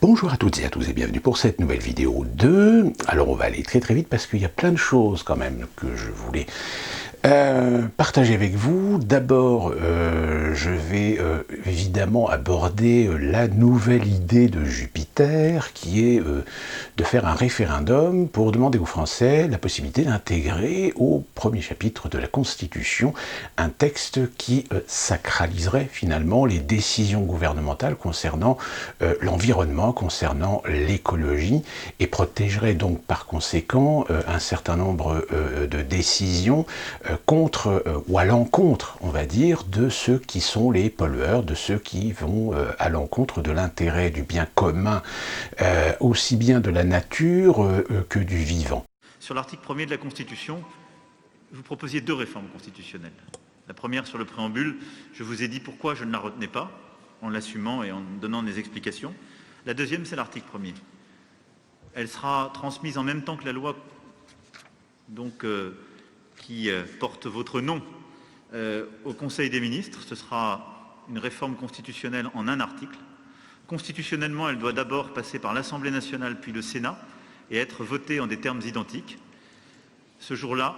Bonjour à toutes et à tous et bienvenue pour cette nouvelle vidéo 2. Alors on va aller très vite parce qu'il y a plein de choses quand même que je voulais partager avec vous. D'abord, je vais évidemment aborder la nouvelle idée de Jupiter qui est de faire un référendum pour demander aux Français la possibilité d'intégrer au premier chapitre de la Constitution un texte qui sacraliserait finalement les décisions gouvernementales concernant l'environnement, concernant l'écologie et protégerait donc par conséquent un certain nombre de décisions contre ou à l'encontre, on va dire, de ceux qui sont les pollueurs, de ceux qui vont à l'encontre de l'intérêt du bien commun, aussi bien de la nature que du vivant. Sur l'article 1er de la Constitution, vous proposiez 2 réformes constitutionnelles. La première sur le préambule, je vous ai dit pourquoi je ne la retenais pas, en l'assumant et en donnant des explications. La deuxième, c'est l'article 1er. Elle sera transmise en même temps que la loi donc, qui porte votre nom au Conseil des ministres. Ce sera une réforme constitutionnelle en un article. Constitutionnellement, elle doit d'abord passer par l'Assemblée nationale puis le Sénat et être votée en des termes identiques. Ce jour-là,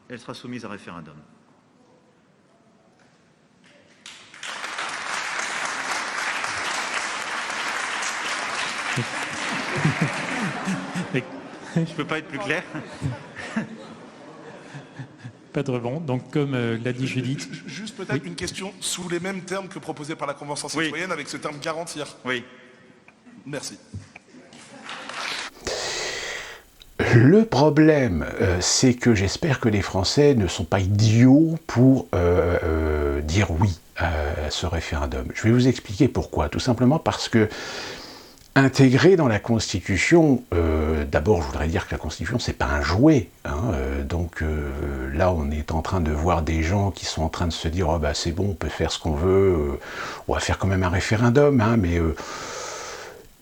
elle sera soumise à référendum. Je ne peux pas être plus clair. Pas de rebond. Donc, comme l'a dit Judith... Juste peut-être une question sous les mêmes termes que proposés par la Convention citoyenne, avec ce terme garantir. Oui. Merci. Le problème, c'est que j'espère que les Français ne sont pas idiots pour dire oui à ce référendum. Je vais vous expliquer pourquoi. Tout simplement parce que intégrer dans la Constitution, d'abord je voudrais dire que la Constitution c'est pas un jouet, hein, donc là on est en train de voir des gens qui sont en train de se dire oh bah c'est bon, on peut faire ce qu'on veut, on va faire quand même un référendum, hein, mais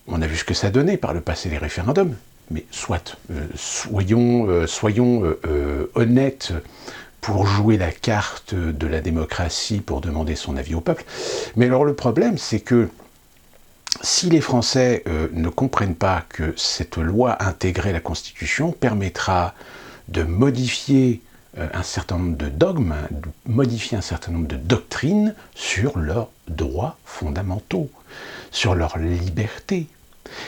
on a vu ce que ça donnait par le passé les référendums, mais soit, soyons honnêtes pour jouer la carte de la démocratie, pour demander son avis au peuple, mais alors le problème c'est que si les Français ne comprennent pas que cette loi intégrée à la Constitution permettra de modifier un certain nombre de dogmes, de modifier un certain nombre de doctrines sur leurs droits fondamentaux, sur leur liberté.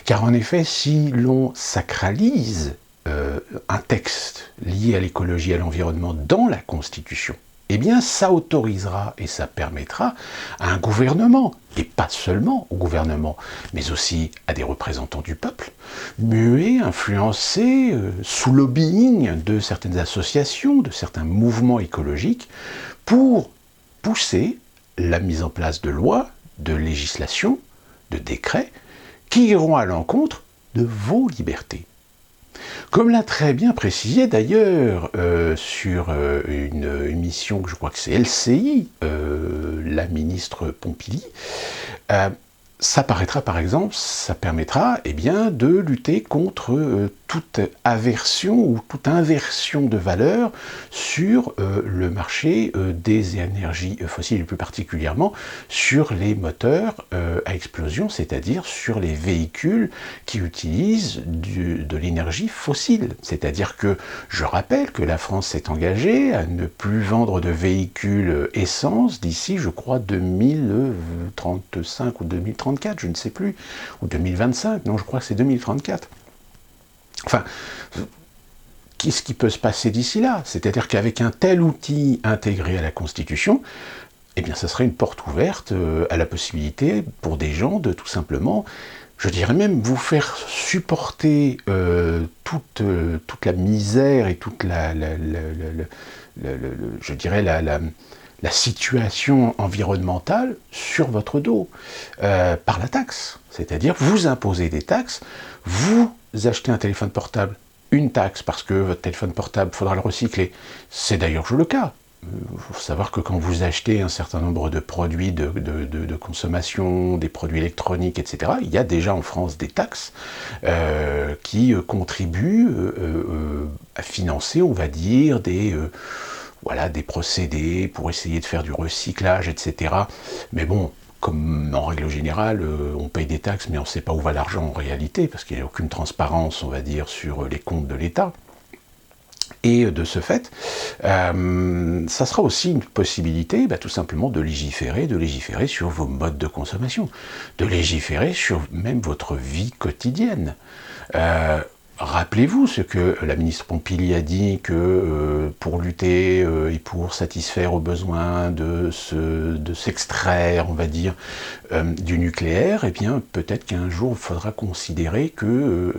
Car en effet, si l'on sacralise un texte lié à l'écologie et à l'environnement dans la Constitution, eh bien ça autorisera et ça permettra à un gouvernement, et pas seulement au gouvernement, mais aussi à des représentants du peuple, muets, influencés, sous lobbying de certaines associations, de certains mouvements écologiques, pour pousser la mise en place de lois, de législations, de décrets, qui iront à l'encontre de vos libertés. Comme l'a très bien précisé d'ailleurs sur une émission, que je crois que c'est LCI, la ministre Pompili, ça paraîtra par exemple, ça permettra de lutter contre toute aversion ou toute inversion de valeur sur le marché des énergies fossiles et plus particulièrement sur les moteurs à explosion, c'est-à-dire sur les véhicules qui utilisent de l'énergie fossile. C'est-à-dire que je rappelle que la France s'est engagée à ne plus vendre de véhicules essence d'ici, je crois, 2035 ou 2034, je ne sais plus, ou 2025, non, je crois que c'est 2034. Enfin, qu'est-ce qui peut se passer d'ici là? C'est-à-dire qu'avec un tel outil intégré à la Constitution, eh bien, ça serait une porte ouverte à la possibilité pour des gens de tout simplement, je dirais même, vous faire supporter toute la misère et toute je dirais la situation environnementale sur votre dos, par la taxe. C'est-à-dire, vous imposez des taxes, vous achetez un téléphone portable, une taxe, parce que votre téléphone portable, il faudra le recycler. C'est d'ailleurs le cas. Il faut savoir que quand vous achetez un certain nombre de produits de consommation, des produits électroniques, etc., il y a déjà en France des taxes qui contribuent à financer, on va dire, des procédés pour essayer de faire du recyclage, etc. Mais bon, comme en règle générale, on paye des taxes, mais on ne sait pas où va l'argent en réalité, parce qu'il n'y a aucune transparence, on va dire, sur les comptes de l'État. Et de ce fait, ça sera aussi une possibilité, tout simplement, de légiférer sur vos modes de consommation, de légiférer sur même votre vie quotidienne. Rappelez-vous ce que la ministre Pompili a dit, que pour lutter et pour satisfaire aux besoins de s'extraire, on va dire, du nucléaire, eh bien peut-être qu'un jour il faudra considérer que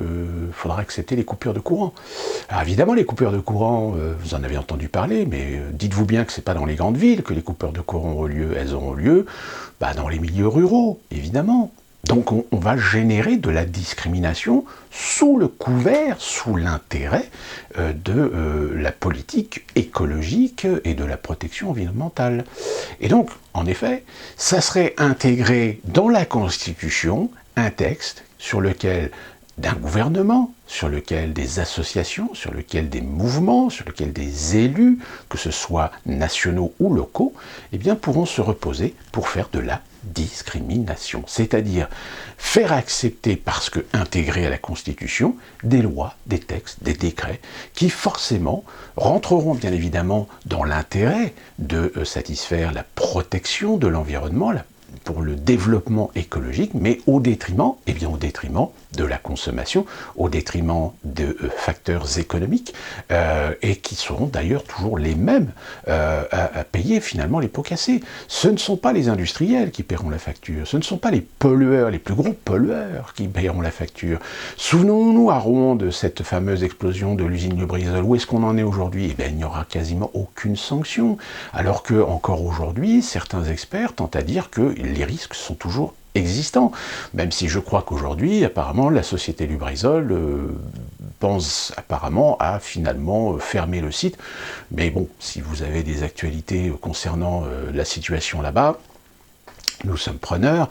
faudra accepter les coupures de courant. Alors évidemment les coupures de courant, vous en avez entendu parler, mais dites-vous bien que c'est pas dans les grandes villes que les coupures de courant auront lieu, elles auront lieu dans les milieux ruraux, évidemment. Donc on va générer de la discrimination sous le couvert, sous l'intérêt de la politique écologique et de la protection environnementale. Et donc, en effet, ça serait intégré dans la Constitution un texte sur lequel d'un gouvernement, sur lequel des associations, sur lequel des mouvements, sur lequel des élus, que ce soit nationaux ou locaux, eh bien pourront se reposer pour faire de la discrimination, c'est-à-dire faire accepter, parce que intégrés à la Constitution, des lois, des textes, des décrets, qui forcément rentreront bien évidemment dans l'intérêt de satisfaire la protection de l'environnement, pour le développement écologique, mais au détriment de la consommation, au détriment de facteurs économiques, et qui seront d'ailleurs toujours les mêmes à payer finalement les pots cassés. Ce ne sont pas les industriels qui paieront la facture, ce ne sont pas les pollueurs, les plus gros pollueurs qui paieront la facture. Souvenons-nous à Rouen de cette fameuse explosion de l'usine Lubrizol. Où est-ce qu'on en est aujourd'hui? Eh bien, il n'y aura quasiment aucune sanction, alors que encore aujourd'hui, certains experts tentent à dire que les risques sont toujours existants, même si je crois qu'aujourd'hui, apparemment, la société Lubrizol pense apparemment à finalement fermer le site. Mais bon, si vous avez des actualités concernant la situation là-bas, nous sommes preneurs.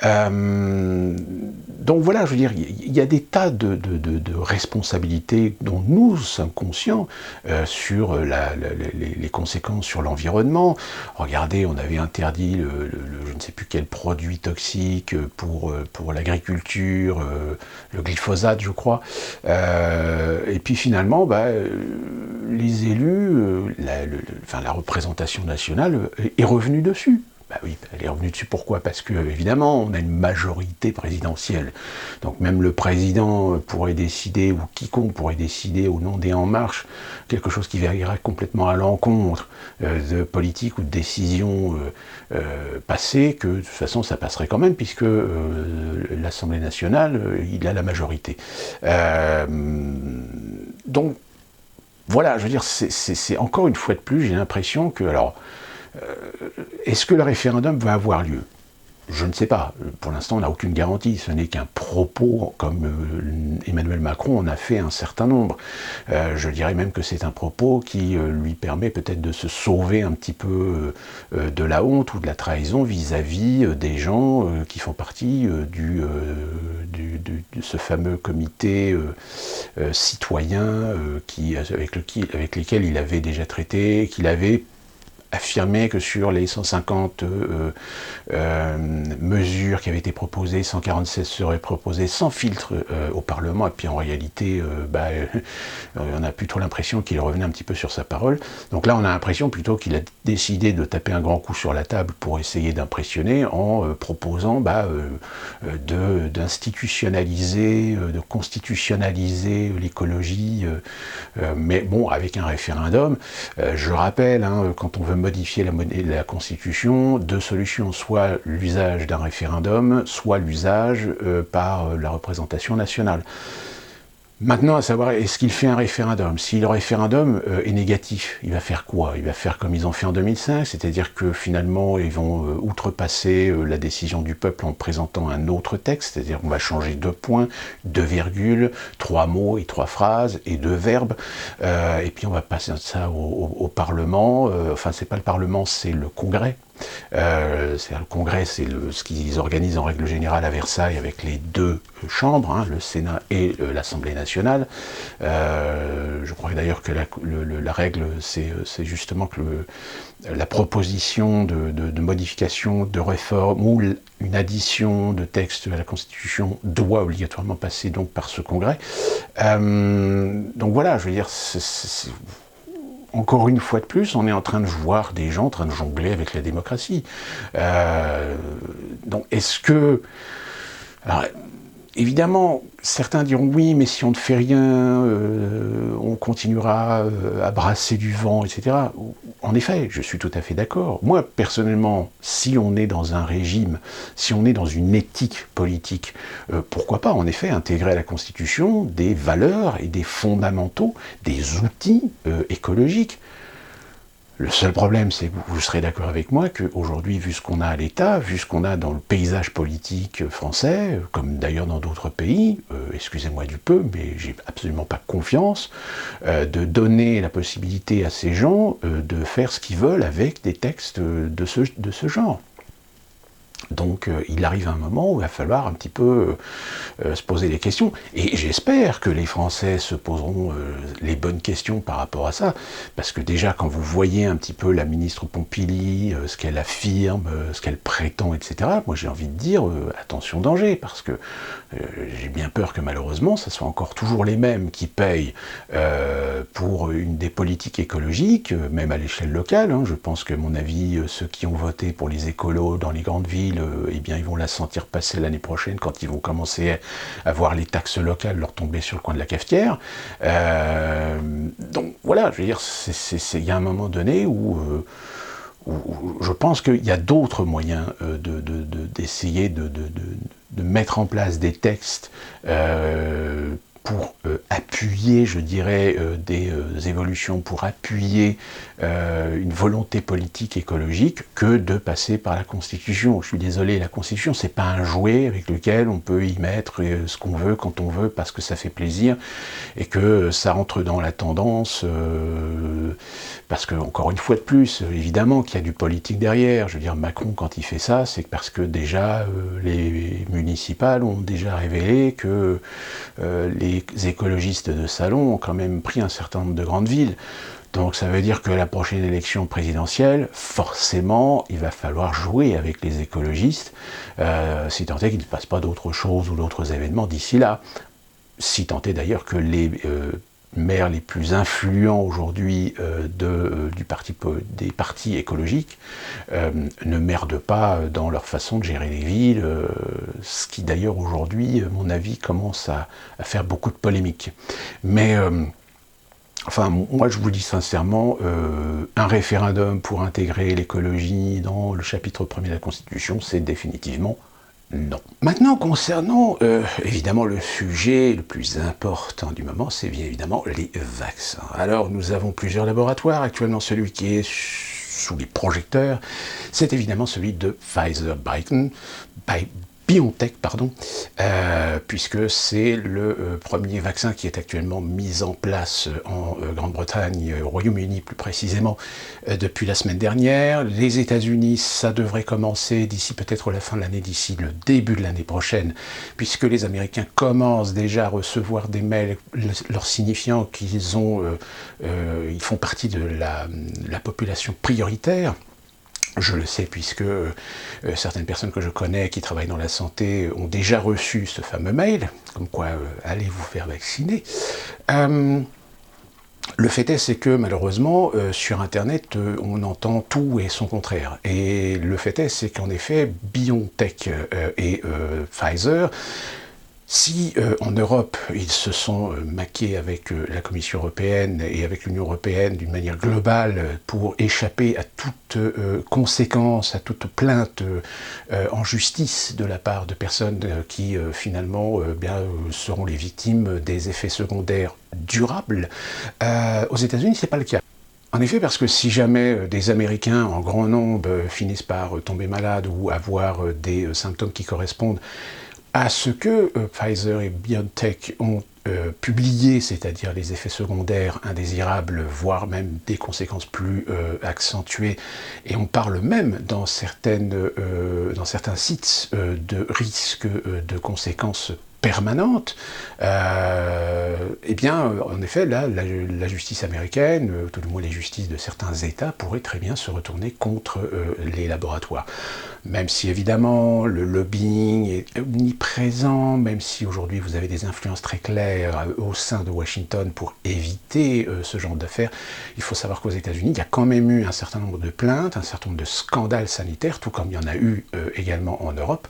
Donc voilà, je veux dire, il y a des tas de responsabilités dont nous sommes conscients sur les conséquences sur l'environnement. Regardez, on avait interdit je ne sais plus quel produit toxique pour l'agriculture, le glyphosate, je crois. Et puis finalement, les élus, la représentation nationale est revenue dessus. Oui, elle est revenue dessus. Pourquoi? Parce que, évidemment, on a une majorité présidentielle. Donc même le président pourrait décider, ou quiconque pourrait décider au nom des En Marche, quelque chose qui irait complètement à l'encontre de politiques ou de décisions passées, que de toute façon ça passerait quand même, puisque l'Assemblée nationale, il a la majorité. Donc, voilà, je veux dire, c'est encore une fois de plus, j'ai l'impression que, alors, est-ce que le référendum va avoir lieu? Je ne sais pas. Pour l'instant, on n'a aucune garantie. Ce n'est qu'un propos, comme Emmanuel Macron en a fait un certain nombre. Je dirais même que c'est un propos qui lui permet peut-être de se sauver un petit peu de la honte ou de la trahison vis-à-vis des gens qui font partie de ce fameux comité citoyen avec lesquels il avait déjà traité, qu'il avait affirmé que sur les 150 mesures qui avaient été proposées, 147 seraient proposées sans filtre au Parlement, et puis en réalité, on a plutôt l'impression qu'il revenait un petit peu sur sa parole. Donc là, on a l'impression plutôt qu'il a décidé de taper un grand coup sur la table pour essayer d'impressionner en proposant d'institutionnaliser, de constitutionnaliser l'écologie, mais bon, avec un référendum. Je rappelle, quand on veut modifier la Constitution, deux solutions, soit l'usage d'un référendum, soit l'usage par la représentation nationale. Maintenant, à savoir, est-ce qu'il fait un référendum? Si le référendum est négatif, il va faire quoi? Il va faire comme ils ont fait en 2005, c'est-à-dire que finalement, ils vont outrepasser la décision du peuple en présentant un autre texte, c'est-à-dire qu'on va changer 2 points, 2 virgules, 3 mots et 3 phrases et 2 verbes, et puis on va passer ça au Parlement, enfin c'est pas le Parlement, c'est le Congrès. C'est le Congrès, c'est ce qu'ils organisent en règle générale à Versailles avec les deux chambres, hein, le Sénat et l'Assemblée nationale. Je crois d'ailleurs que la règle, c'est justement que la proposition de modification, de réforme ou une addition de texte à la Constitution doit obligatoirement passer donc par ce Congrès. Donc voilà, je veux dire, encore une fois de plus, on est en train de voir des gens en train de jongler avec la démocratie. Donc est-ce que... Alors, évidemment, certains diront oui, mais si on ne fait rien, on continuera à brasser du vent, etc. En effet, je suis tout à fait d'accord. Moi, personnellement, si on est dans un régime, si on est dans une éthique politique, pourquoi pas, en effet, intégrer à la Constitution des valeurs et des fondamentaux, des outils écologiques. Le seul problème, c'est que vous serez d'accord avec moi qu'aujourd'hui, vu ce qu'on a à l'État, vu ce qu'on a dans le paysage politique français, comme d'ailleurs dans d'autres pays, excusez-moi du peu, mais j'ai absolument pas confiance, de donner la possibilité à ces gens de faire ce qu'ils veulent avec des textes de ce genre. Donc il arrive un moment où il va falloir un petit peu se poser des questions. Et j'espère que les Français se poseront les bonnes questions par rapport à ça. Parce que déjà, quand vous voyez un petit peu la ministre Pompili, ce qu'elle affirme, ce qu'elle prétend, etc., moi j'ai envie de dire, attention danger, parce que j'ai bien peur que malheureusement, ça soit encore toujours les mêmes qui payent pour des politiques écologiques, même à l'échelle locale. Hein. Je pense que, à mon avis, ceux qui ont voté pour les écolos dans les grandes villes, eh bien, ils vont la sentir passer l'année prochaine quand ils vont commencer à voir les taxes locales leur tomber sur le coin de la cafetière. Donc voilà, je veux dire, il y a un moment donné où je pense qu'il y a d'autres moyens d'essayer de mettre en place des textes pour appuyer, je dirais, des évolutions, pour appuyer une volonté politique écologique, que de passer par la Constitution. Je suis désolé, la Constitution, c'est pas un jouet avec lequel on peut y mettre ce qu'on veut, quand on veut, parce que ça fait plaisir, et que ça rentre dans la tendance, parce que, encore une fois de plus, évidemment qu'il y a du politique derrière. Je veux dire, Macron, quand il fait ça, c'est parce que déjà, les municipales ont déjà révélé que les écologistes de salon ont quand même pris un certain nombre de grandes villes. Donc ça veut dire que la prochaine élection présidentielle, forcément, il va falloir jouer avec les écologistes, si tant est qu'il ne se passe pas d'autres choses ou d'autres événements d'ici là. Si tant est d'ailleurs que les maires les plus influents aujourd'hui des partis écologiques ne merdent pas dans leur façon de gérer les villes, ce qui d'ailleurs aujourd'hui, à mon avis, commence à faire beaucoup de polémiques. Mais enfin, moi je vous dis sincèrement, un référendum pour intégrer l'écologie dans le chapitre 1er de la Constitution, c'est définitivement non. Maintenant, concernant évidemment le sujet le plus important du moment, c'est bien évidemment les vaccins. Alors, nous avons plusieurs laboratoires. Actuellement, celui qui est sous les projecteurs, c'est évidemment celui de BioNTech, puisque c'est le premier vaccin qui est actuellement mis en place en Grande-Bretagne, au Royaume-Uni plus précisément, depuis la semaine dernière. Les États-Unis, ça devrait commencer d'ici peut-être la fin de l'année, d'ici le début de l'année prochaine, puisque les Américains commencent déjà à recevoir des mails leur signifiant qu'ils ils font partie de la population prioritaire. Je le sais puisque certaines personnes que je connais qui travaillent dans la santé ont déjà reçu ce fameux mail, comme quoi allez vous faire vacciner. Le fait est, c'est que malheureusement, sur Internet, on entend tout et son contraire. Et le fait est, c'est qu'en effet, BioNTech et Pfizer, si en Europe, ils se sont maqués avec la Commission européenne et avec l'Union européenne d'une manière globale pour échapper à toute conséquence, à toute plainte en justice de la part de personnes qui finalement seront les victimes des effets secondaires durables, aux États-Unis, c'est pas le cas. En effet, parce que si jamais des Américains en grand nombre finissent par tomber malades ou avoir des symptômes qui correspondent à ce que Pfizer et BioNTech ont publiés, c'est-à-dire les effets secondaires indésirables, voire même des conséquences plus accentuées, et on parle même dans certains sites de risques de conséquences permanente, eh bien, en effet, là, la justice américaine, tout du moins les justices de certains États, pourraient très bien se retourner contre les laboratoires. Même si, évidemment, le lobbying est omniprésent, même si aujourd'hui vous avez des influences très claires au sein de Washington pour éviter ce genre d'affaires, il faut savoir qu'aux États-Unis, il y a quand même eu un certain nombre de plaintes, un certain nombre de scandales sanitaires, tout comme il y en a eu également en Europe,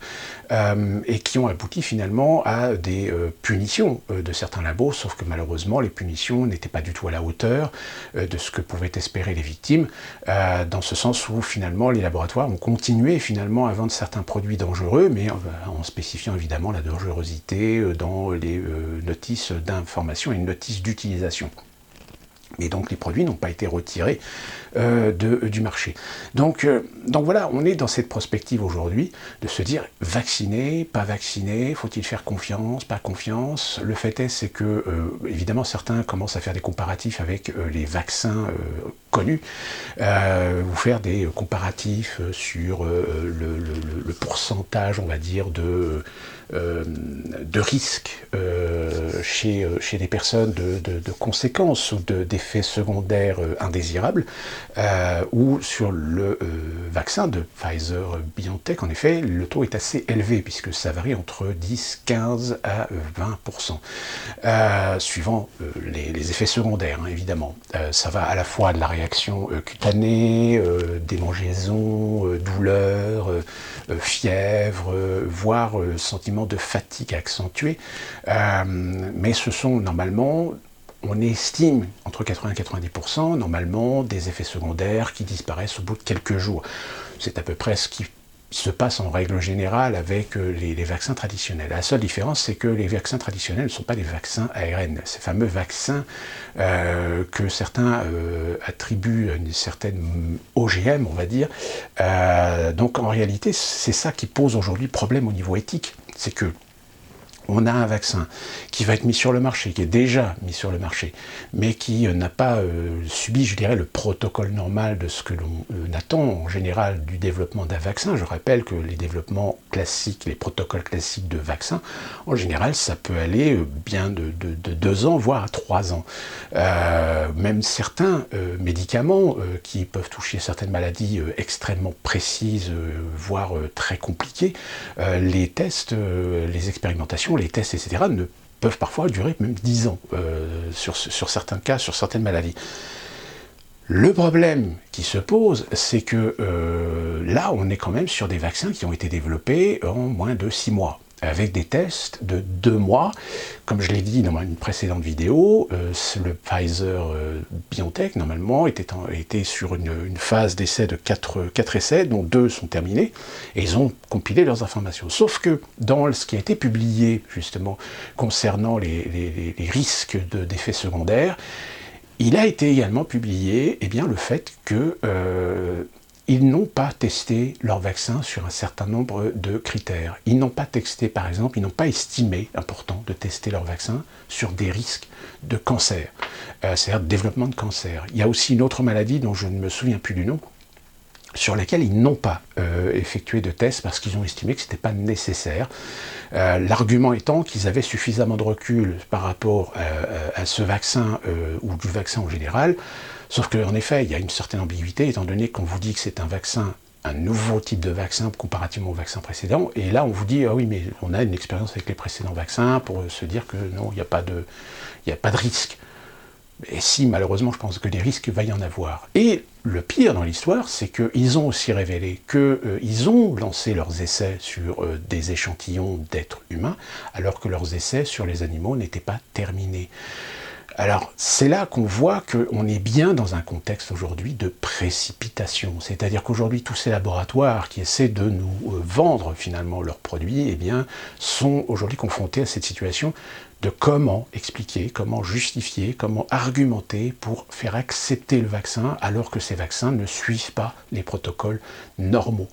et qui ont abouti finalement à des punitions de certains labos, sauf que malheureusement les punitions n'étaient pas du tout à la hauteur de ce que pouvaient espérer les victimes, dans ce sens où finalement les laboratoires ont continué finalement à vendre certains produits dangereux, mais en spécifiant évidemment la dangerosité dans les notices d'information et les notices d'utilisation. Et donc les produits n'ont pas été retirés du marché. Donc voilà, on est dans cette prospective aujourd'hui de se dire vacciné, pas vacciné, faut-il faire confiance, pas confiance. Le fait est, c'est que évidemment certains commencent à faire des comparatifs avec les vaccins connus, ou faire des comparatifs sur le pourcentage, on va dire, de risque chez les personnes de conséquences ou d'effets secondaires indésirables, ou sur le vaccin de Pfizer-BioNTech, en effet, le taux est assez élevé, puisque ça varie entre 10, 15 à 20%, suivant les effets secondaires, hein, évidemment. Ça va à la fois de la réaction cutanée, démangeaisons, douleurs, fièvre, voire sentiment de fatigue accentuée, mais ce sont normalement, on estime entre 80 et 90% normalement des effets secondaires qui disparaissent au bout de quelques jours. C'est à peu près ce qui se passe en règle générale avec les vaccins traditionnels. La seule différence, c'est que les vaccins traditionnels ne sont pas des vaccins ARN, ces fameux vaccins que certains attribuent à une certaine OGM, on va dire. Donc en réalité, c'est ça qui pose aujourd'hui problème au niveau éthique, c'est que on a un vaccin qui va être mis sur le marché, qui est déjà mis sur le marché, mais qui n'a pas subi, je dirais, le protocole normal de ce que l'on attend en général du développement d'un vaccin. Je rappelle que les développements classiques, les protocoles classiques de vaccins, en général, ça peut aller bien de 2 ans, voire à 3 ans. Même certains médicaments qui peuvent toucher certaines maladies extrêmement précises, voire très compliquées, les tests, les expérimentations, les tests, etc., ne peuvent parfois durer même 10 ans sur certains cas, sur certaines maladies. Le problème qui se pose, c'est que là, on est quand même sur des vaccins qui ont été développés en moins de 6 mois, avec des tests de 2 mois. Comme je l'ai dit dans une précédente vidéo, le Pfizer-BioNTech, normalement, était sur une phase d'essai de 4 essais, dont 2 sont terminés, et ils ont compilé leurs informations. Sauf que dans ce qui a été publié, justement, concernant les risques d'effets secondaires, il a été également publié le fait que ils n'ont pas testé leur vaccin sur un certain nombre de critères. Ils n'ont pas testé, par exemple, ils n'ont pas estimé important de tester leur vaccin sur des risques de cancer, c'est-à-dire de développement de cancer. Il y a aussi une autre maladie dont je ne me souviens plus du nom, sur laquelle ils n'ont pas effectué de tests parce qu'ils ont estimé que ce n'était pas nécessaire. L'argument étant qu'ils avaient suffisamment de recul par rapport à ce vaccin ou du vaccin en général, sauf qu'en effet, il y a une certaine ambiguïté, étant donné qu'on vous dit que c'est un vaccin, un nouveau type de vaccin comparativement au vaccin précédent, et là on vous dit, ah oui, mais on a une expérience avec les précédents vaccins pour se dire que non, il n'y a pas de risque. Et si, malheureusement, je pense que des risques, va y en avoir. Et le pire dans l'histoire, c'est qu'ils ont aussi révélé qu'ils ont lancé leurs essais sur des échantillons d'êtres humains, alors que leurs essais sur les animaux n'étaient pas terminés. Alors, c'est là qu'on voit qu'on est bien dans un contexte aujourd'hui de précipitation. C'est-à-dire qu'aujourd'hui, tous ces laboratoires qui essaient de nous vendre finalement leurs produits, sont aujourd'hui confrontés à cette situation de comment expliquer, comment justifier, comment argumenter pour faire accepter le vaccin alors que ces vaccins ne suivent pas les protocoles normaux.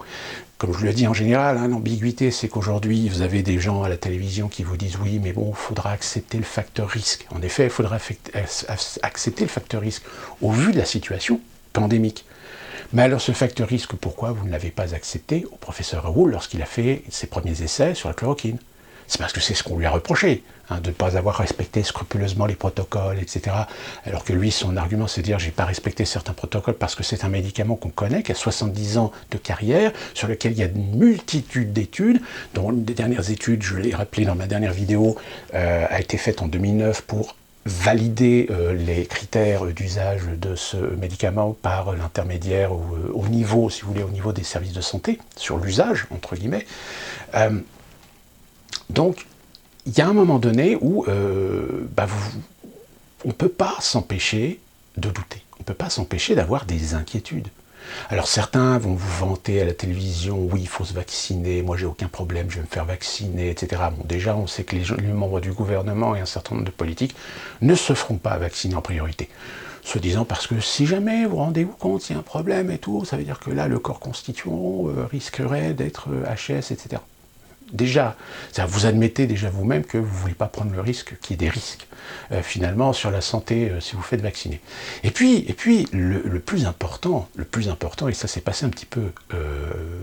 comme je le dis en général, hein, l'ambiguïté, c'est qu'aujourd'hui, vous avez des gens à la télévision qui vous disent « oui, mais bon, il faudra accepter le facteur risque ». En effet, il faudra accepter le facteur risque au vu de la situation pandémique. Mais alors ce facteur risque, pourquoi vous ne l'avez pas accepté au professeur Raoult lorsqu'il a fait ses premiers essais sur la chloroquine? C'est parce que c'est ce qu'on lui a reproché, hein, de ne pas avoir respecté scrupuleusement les protocoles, etc. Alors que lui, son argument, c'est de dire « j'ai pas respecté certains protocoles parce que c'est un médicament qu'on connaît, qui a 70 ans de carrière, sur lequel il y a une multitude d'études, dont une des dernières études, je l'ai rappelé dans ma dernière vidéo, a été faite en 2009 pour valider les critères d'usage de ce médicament par l'intermédiaire ou au niveau, si vous voulez, au niveau des services de santé, sur l'usage, entre guillemets. Donc, il y a un moment donné où on ne peut pas s'empêcher de douter, on ne peut pas s'empêcher d'avoir des inquiétudes. Alors certains vont vous vanter à la télévision, oui, il faut se vacciner, moi j'ai aucun problème, je vais me faire vacciner, etc. Bon, déjà, on sait que les membres du gouvernement et un certain nombre de politiques ne se feront pas vacciner en priorité. Se disant parce que si jamais vous rendez-vous compte, il y a un problème et tout, ça veut dire que là, le corps constituant risquerait d'être HS, etc. Déjà, vous admettez déjà vous-même que vous ne voulez pas prendre le risque, qu'il y ait des risques, finalement, sur la santé si vous faites vacciner. Et puis le plus important, et ça s'est passé un petit peu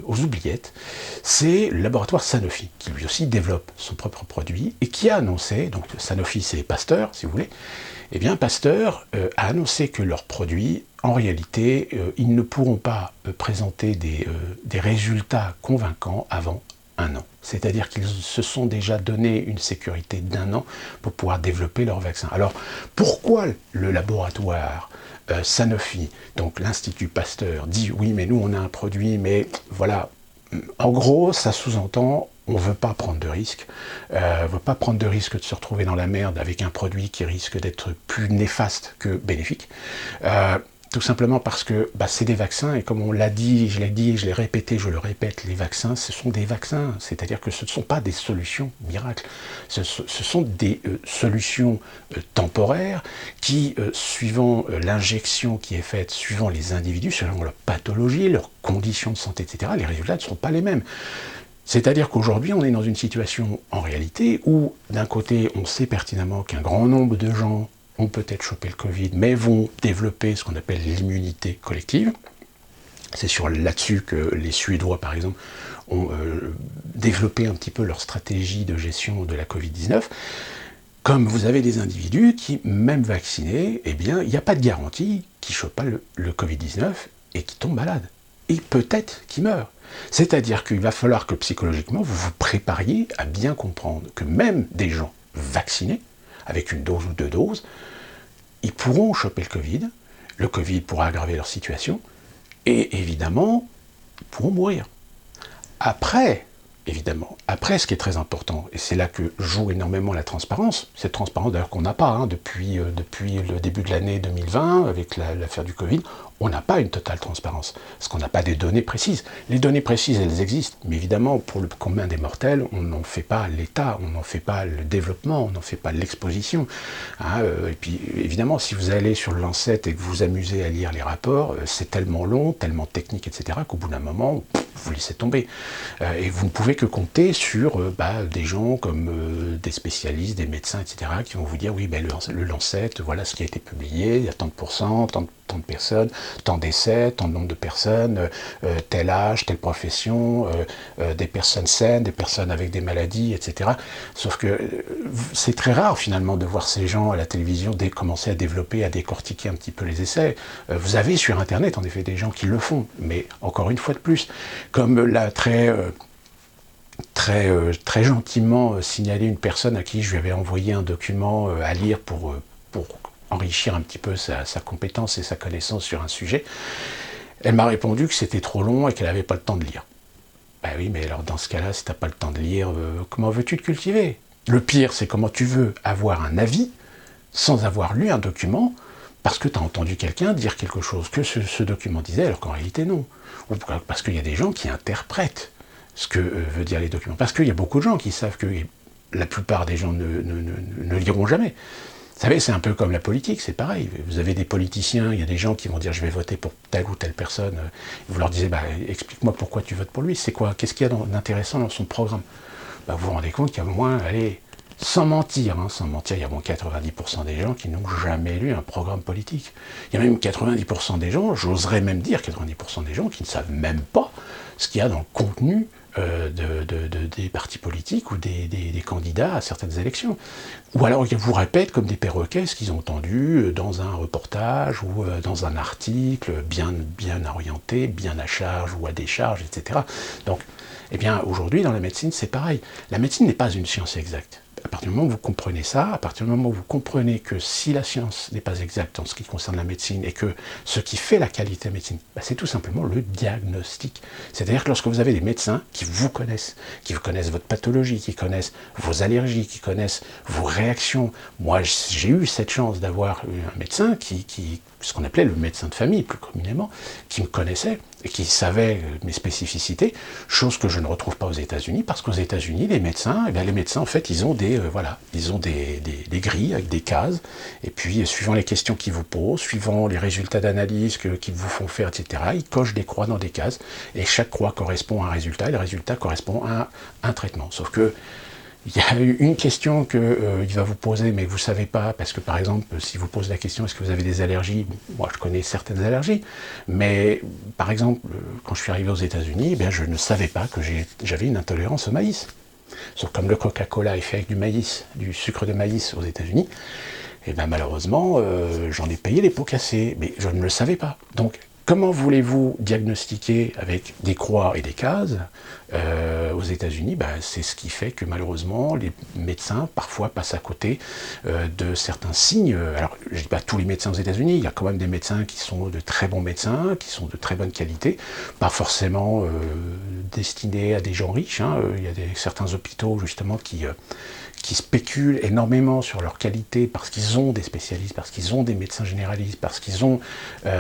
aux oubliettes, c'est le laboratoire Sanofi, qui lui aussi développe son propre produit, et qui a annoncé, donc Sanofi c'est Pasteur, si vous voulez, eh bien Pasteur a annoncé que leurs produits, en réalité, ils ne pourront pas présenter des résultats convaincants avant 1 an. C'est-à-dire qu'ils se sont déjà donné une sécurité d'1 an pour pouvoir développer leur vaccin. Alors, pourquoi le laboratoire Sanofi, donc l'Institut Pasteur, dit « oui, mais nous, on a un produit, mais voilà ». En gros, ça sous-entend on ne veut pas prendre de risque. On ne veut pas prendre de risque de se retrouver dans la merde avec un produit qui risque d'être plus néfaste que bénéfique. Tout simplement parce que c'est des vaccins, et comme on l'a dit, je l'ai répété, je le répète, les vaccins, ce sont des vaccins, c'est-à-dire que ce ne sont pas des solutions miracles, ce sont des solutions temporaires qui, suivant l'injection qui est faite, suivant les individus, selon leur pathologie, leurs conditions de santé, etc., les résultats ne sont pas les mêmes. C'est-à-dire qu'aujourd'hui, on est dans une situation, en réalité, où, d'un côté, on sait pertinemment qu'un grand nombre de gens ont peut-être chopé le Covid, mais vont développer ce qu'on appelle l'immunité collective. C'est là-dessus que les Suédois, par exemple, ont développé un petit peu leur stratégie de gestion de la Covid-19. Comme vous avez des individus qui, même vaccinés, eh bien, il n'y a pas de garantie qu'ils ne chopent pas le Covid-19 et qu'ils tombent malades. Et peut-être qu'ils meurent. C'est-à-dire qu'il va falloir que psychologiquement, vous vous prépariez à bien comprendre que même des gens vaccinés, avec une dose ou 2 doses, ils pourront choper le Covid pourra aggraver leur situation, et évidemment, ils pourront mourir. Après, ce qui est très important, et c'est là que joue énormément la transparence, cette transparence d'ailleurs qu'on n'a pas depuis le début de l'année 2020, avec l'affaire du Covid, on n'a pas une totale transparence, parce qu'on n'a pas des données précises. Les données précises, elles existent, mais évidemment, pour le commun des mortels, on n'en fait pas l'état, on n'en fait pas le développement, on n'en fait pas l'exposition. Et puis, évidemment, si vous allez sur le Lancet et que vous vous amusez à lire les rapports, c'est tellement long, tellement technique, etc., qu'au bout d'un moment, vous laissez tomber. Et vous ne pouvez que compter sur des gens comme des spécialistes, des médecins, etc., qui vont vous dire, oui, le Lancet, voilà ce qui a été publié, il y a tant de pourcents, tant de personnes, tant d'essais, tant de nombre de personnes, tel âge, telle profession, des personnes saines, des personnes avec des maladies, etc. Sauf que c'est très rare finalement de voir ces gens à la télévision commencer à développer, à décortiquer un petit peu les essais. Vous avez sur Internet en effet des gens qui le font, mais encore une fois de plus, comme l'a très gentiment signalé une personne à qui je lui avais envoyé un document à lire pour enrichir un petit peu sa compétence et sa connaissance sur un sujet, elle m'a répondu que c'était trop long et qu'elle n'avait pas le temps de lire. Ben oui, mais alors dans ce cas-là, si tu n'as pas le temps de lire, comment veux-tu te cultiver? Le pire, c'est comment tu veux avoir un avis sans avoir lu un document parce que tu as entendu quelqu'un dire quelque chose que ce document disait alors qu'en réalité non. Ou parce qu'il y a des gens qui interprètent ce que veut dire les documents. Parce qu'il y a beaucoup de gens qui savent que la plupart des gens ne liront jamais. Vous savez, c'est un peu comme la politique, c'est pareil. Vous avez des politiciens, il y a des gens qui vont dire je vais voter pour telle ou telle personne. Vous leur disiez, explique-moi pourquoi tu votes pour lui, c'est quoi, qu'est-ce qu'il y a d'intéressant dans son programme. Vous vous rendez compte qu'il y a au moins, allez, sans mentir, il y a au moins 90% des gens qui n'ont jamais lu un programme politique. Il y a même 90% des gens, j'oserais même dire 90% des gens qui ne savent même pas ce qu'il y a dans le contenu des partis politiques ou des candidats à certaines élections. Ou alors ils vous répètent comme des perroquets ce qu'ils ont entendu dans un reportage ou dans un article bien orienté, bien à charge ou à décharge, etc. Donc, eh bien, aujourd'hui, dans la médecine, c'est pareil. La médecine n'est pas une science exacte. À partir du moment où vous comprenez ça, à partir du moment où vous comprenez que si la science n'est pas exacte en ce qui concerne la médecine et que ce qui fait la qualité de la médecine, c'est tout simplement le diagnostic. C'est-à-dire que lorsque vous avez des médecins qui vous connaissent votre pathologie, qui connaissent vos allergies, qui connaissent vos réactions. Moi, j'ai eu cette chance d'avoir un médecin ce qu'on appelait le médecin de famille, plus communément, qui me connaissait et qui savait mes spécificités, chose que je ne retrouve pas aux États-Unis, parce qu'aux États-Unis, les médecins, en fait, ils ont des grilles avec des cases, et puis, suivant les questions qu'ils vous posent, suivant les résultats d'analyse qu'ils vous font faire, etc., ils cochent des croix dans des cases, et chaque croix correspond à un résultat, et le résultat correspond à un traitement. Sauf que il y a une question qu'il va vous poser, mais que vous ne savez pas, parce que par exemple, si vous posez la question, est-ce que vous avez des allergies? Moi, je connais certaines allergies, mais par exemple, quand je suis arrivé aux États-Unis, je ne savais pas que j'avais une intolérance au maïs. Sauf comme le Coca-Cola est fait avec du maïs, du sucre de maïs aux États-Unis, et malheureusement, j'en ai payé les pots cassés, mais je ne le savais pas. Donc, comment voulez-vous diagnostiquer avec des croix et des cases aux États-Unis? C'est ce qui fait que malheureusement les médecins parfois passent à côté de certains signes. Alors je ne dis pas tous les médecins aux États-Unis, il y a quand même des médecins qui sont de très bons médecins, qui sont de très bonne qualité, pas forcément destinés à des gens riches. Il y a certains hôpitaux justement qui spéculent énormément sur leur qualité parce qu'ils ont des spécialistes, parce qu'ils ont des médecins généralistes, parce qu'ils ont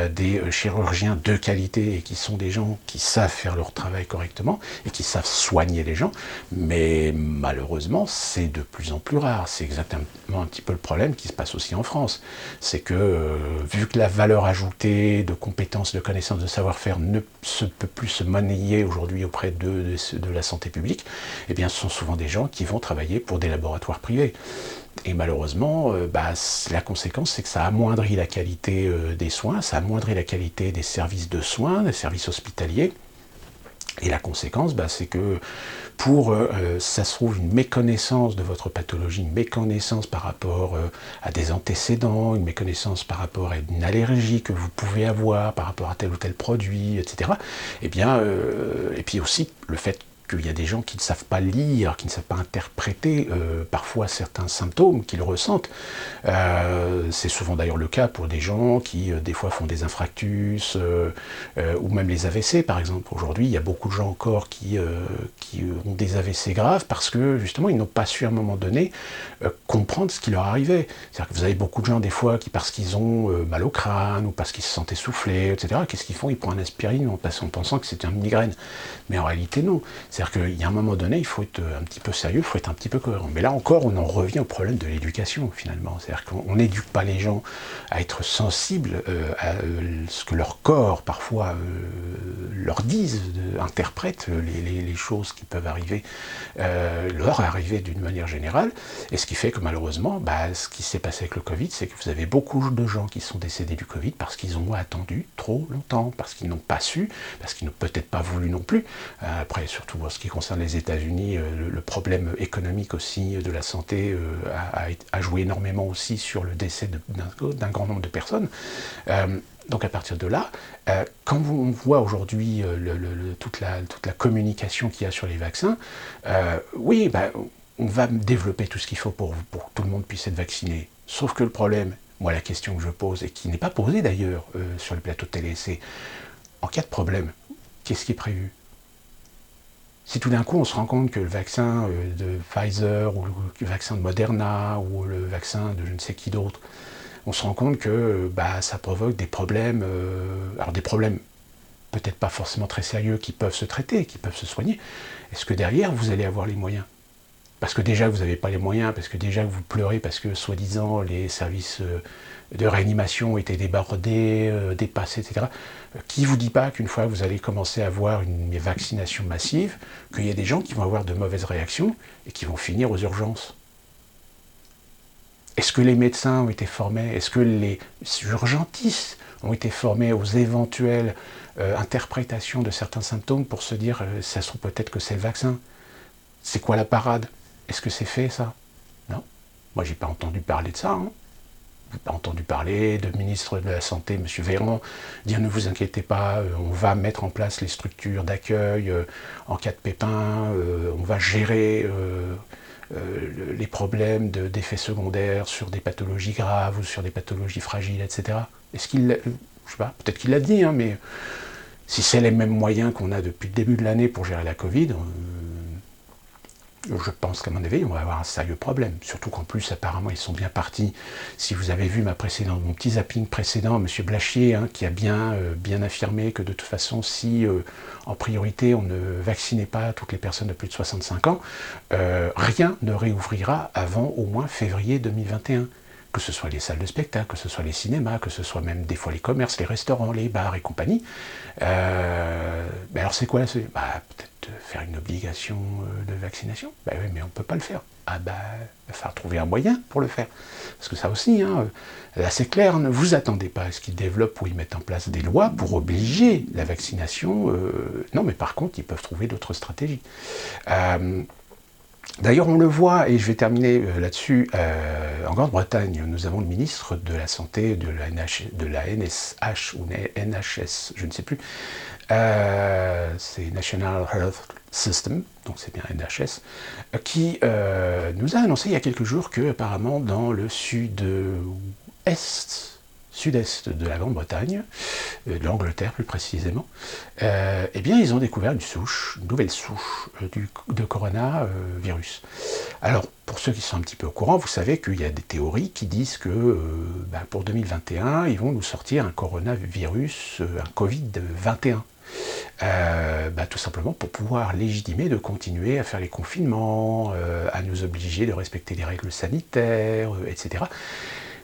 des chirurgiens de qualité et qui sont des gens qui savent faire leur travail correctement et qui savent soigner les gens, mais malheureusement c'est de plus en plus rare. C'est exactement un petit peu le problème qui se passe aussi en France. C'est que vu que la valeur ajoutée de compétences, de connaissances, de savoir-faire ne peut plus se monnayer aujourd'hui auprès de la santé publique, ce sont souvent des gens qui vont travailler pour des laboratoires privés. Et malheureusement, la conséquence, c'est que ça amoindrit la qualité des soins, ça amoindrit la qualité des services de soins, des services hospitaliers. Et la conséquence, c'est que ça se trouve une méconnaissance de votre pathologie, une méconnaissance par rapport à des antécédents, une méconnaissance par rapport à une allergie que vous pouvez avoir, par rapport à tel ou tel produit, etc. Et puis aussi le fait qu'il y a des gens qui ne savent pas lire, qui ne savent pas interpréter parfois certains symptômes qu'ils ressentent. C'est souvent d'ailleurs le cas pour des gens qui des fois font des infarctus ou même les AVC par exemple. Aujourd'hui, il y a beaucoup de gens encore qui ont des AVC graves parce que justement ils n'ont pas su à un moment donné comprendre ce qui leur arrivait. C'est-à-dire que vous avez beaucoup de gens des fois qui, parce qu'ils ont mal au crâne ou parce qu'ils se sentent essoufflés, etc., qu'est-ce qu'ils font? Ils prennent un aspirine en pensant que c'était une migraine. Mais en réalité non. C'est-à-dire qu'il y a un moment donné, il faut être un petit peu sérieux, il faut être un petit peu cohérent. Mais là encore, on en revient au problème de l'éducation, finalement. C'est-à-dire qu'on n'éduque pas les gens à être sensibles à ce que leur corps, parfois, leur disent, interprètent les choses qui peuvent arriver, leur arriver d'une manière générale. Et ce qui fait que malheureusement, ce qui s'est passé avec le Covid, c'est que vous avez beaucoup de gens qui sont décédés du Covid parce qu'ils ont attendu trop longtemps, parce qu'ils n'ont pas su, parce qu'ils n'ont peut-être pas voulu non plus. Après, surtout en ce qui concerne les États-Unis, le problème économique aussi de la santé a joué énormément aussi sur le décès d'un grand nombre de personnes. Donc à partir de là, quand on voit aujourd'hui toute la communication qu'il y a sur les vaccins, oui, on va développer tout ce qu'il faut pour que tout le monde puisse être vacciné. Sauf que le problème, moi la question que je pose, et qui n'est pas posée d'ailleurs sur le plateau de télé, c'est en cas de problème, qu'est-ce qui est prévu? Si tout d'un coup on se rend compte que le vaccin de Pfizer ou le vaccin de Moderna ou le vaccin de je ne sais qui d'autre, on se rend compte que ça provoque des problèmes, alors des problèmes peut-être pas forcément très sérieux qui peuvent se traiter, qui peuvent se soigner, est-ce que derrière vous allez avoir les moyens? parce que déjà vous n'avez pas les moyens, parce que déjà vous pleurez, parce que soi-disant les services de réanimation étaient débordés, dépassés, etc. Qui vous dit pas qu'une fois vous allez commencer à avoir une vaccination massive, qu'il y a des gens qui vont avoir de mauvaises réactions et qui vont finir aux urgences? Est-ce que les médecins ont été formés? Est-ce que les urgentistes ont été formés aux éventuelles interprétations de certains symptômes pour se dire ça se trouve peut-être que c'est le vaccin? C'est quoi la parade? Est-ce que c'est fait ça? Non. Moi j'ai pas entendu parler de ça. Hein. J'ai pas entendu parler de ministre de la Santé, M. Véran, dire ne vous inquiétez pas, on va mettre en place les structures d'accueil en cas de pépin, on va gérer les problèmes d'effets secondaires sur des pathologies graves ou sur des pathologies fragiles, etc. Est-ce qu'il, je sais pas, peut-être qu'il l'a dit, hein, mais si c'est les mêmes moyens qu'on a depuis le début de l'année pour gérer la Covid, je pense qu'à mon avis, on va avoir un sérieux problème. Surtout qu'en plus, apparemment, ils sont bien partis. Si vous avez vu mon petit zapping précédent, M. Blachier, hein, qui a bien affirmé que de toute façon, si en priorité on ne vaccinait pas toutes les personnes de plus de 65 ans, rien ne réouvrira avant au moins février 2021. Que ce soit les salles de spectacle, que ce soit les cinémas, que ce soit même des fois les commerces, les restaurants, les bars et compagnie. Alors c'est quoi? Peut-être faire une obligation de vaccination. Oui, mais on ne peut pas le faire. Il va falloir trouver un moyen pour le faire. Parce que ça aussi, hein, là c'est clair, ne vous attendez pas à ce qu'ils développent ou ils mettent en place des lois pour obliger la vaccination. Non, mais par contre, ils peuvent trouver d'autres stratégies. D'ailleurs, on le voit, et je vais terminer là-dessus, en Grande-Bretagne, nous avons le ministre de la Santé de la NSH ou NHS, je ne sais plus, c'est National Health System, donc c'est bien NHS, qui nous a annoncé il y a quelques jours que apparemment dans le sud-est de la Grande-Bretagne, de l'Angleterre plus précisément, eh bien ils ont découvert une nouvelle souche de coronavirus. Alors, pour ceux qui sont un petit peu au courant, vous savez qu'il y a des théories qui disent que pour 2021, ils vont nous sortir un coronavirus, un Covid-21. Tout simplement pour pouvoir légitimer de continuer à faire les confinements, à nous obliger de respecter les règles sanitaires, etc.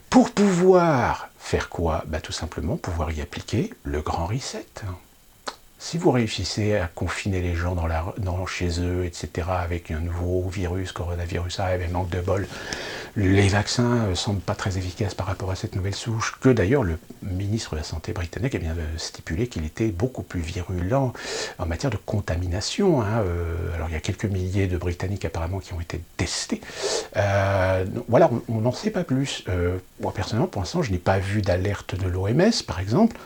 Pour pouvoir faire quoi? Tout simplement pouvoir y appliquer le grand reset. Si vous réussissez à confiner les gens chez eux, etc., avec un nouveau virus, coronavirus arrive, et manque de bol, les vaccins ne semblent pas très efficaces par rapport à cette nouvelle souche, que d'ailleurs le ministre de la Santé britannique a bien stipulé qu'il était beaucoup plus virulent en matière de contamination. Hein. Alors il y a quelques milliers de Britanniques apparemment qui ont été testés. Voilà, on n'en sait pas plus. Moi personnellement, pour l'instant, je n'ai pas vu d'alerte de l'OMS, par exemple.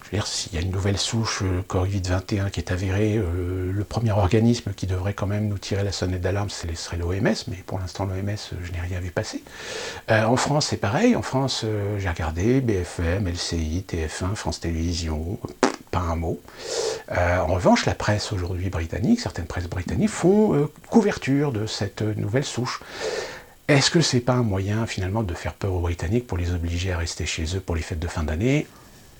Je veux dire, s'il y a une nouvelle souche Covid-21 qui est avérée, le premier organisme qui devrait quand même nous tirer la sonnette d'alarme, serait l'OMS, mais pour l'instant l'OMS, je n'ai rien vu passer. En France, c'est pareil. En France, j'ai regardé BFM, LCI, TF1, France Télévisions, pas un mot. En revanche, la presse aujourd'hui britannique, certaines presses britanniques font couverture de cette nouvelle souche. Est-ce que c'est pas un moyen finalement de faire peur aux Britanniques pour les obliger à rester chez eux pour les fêtes de fin d'année?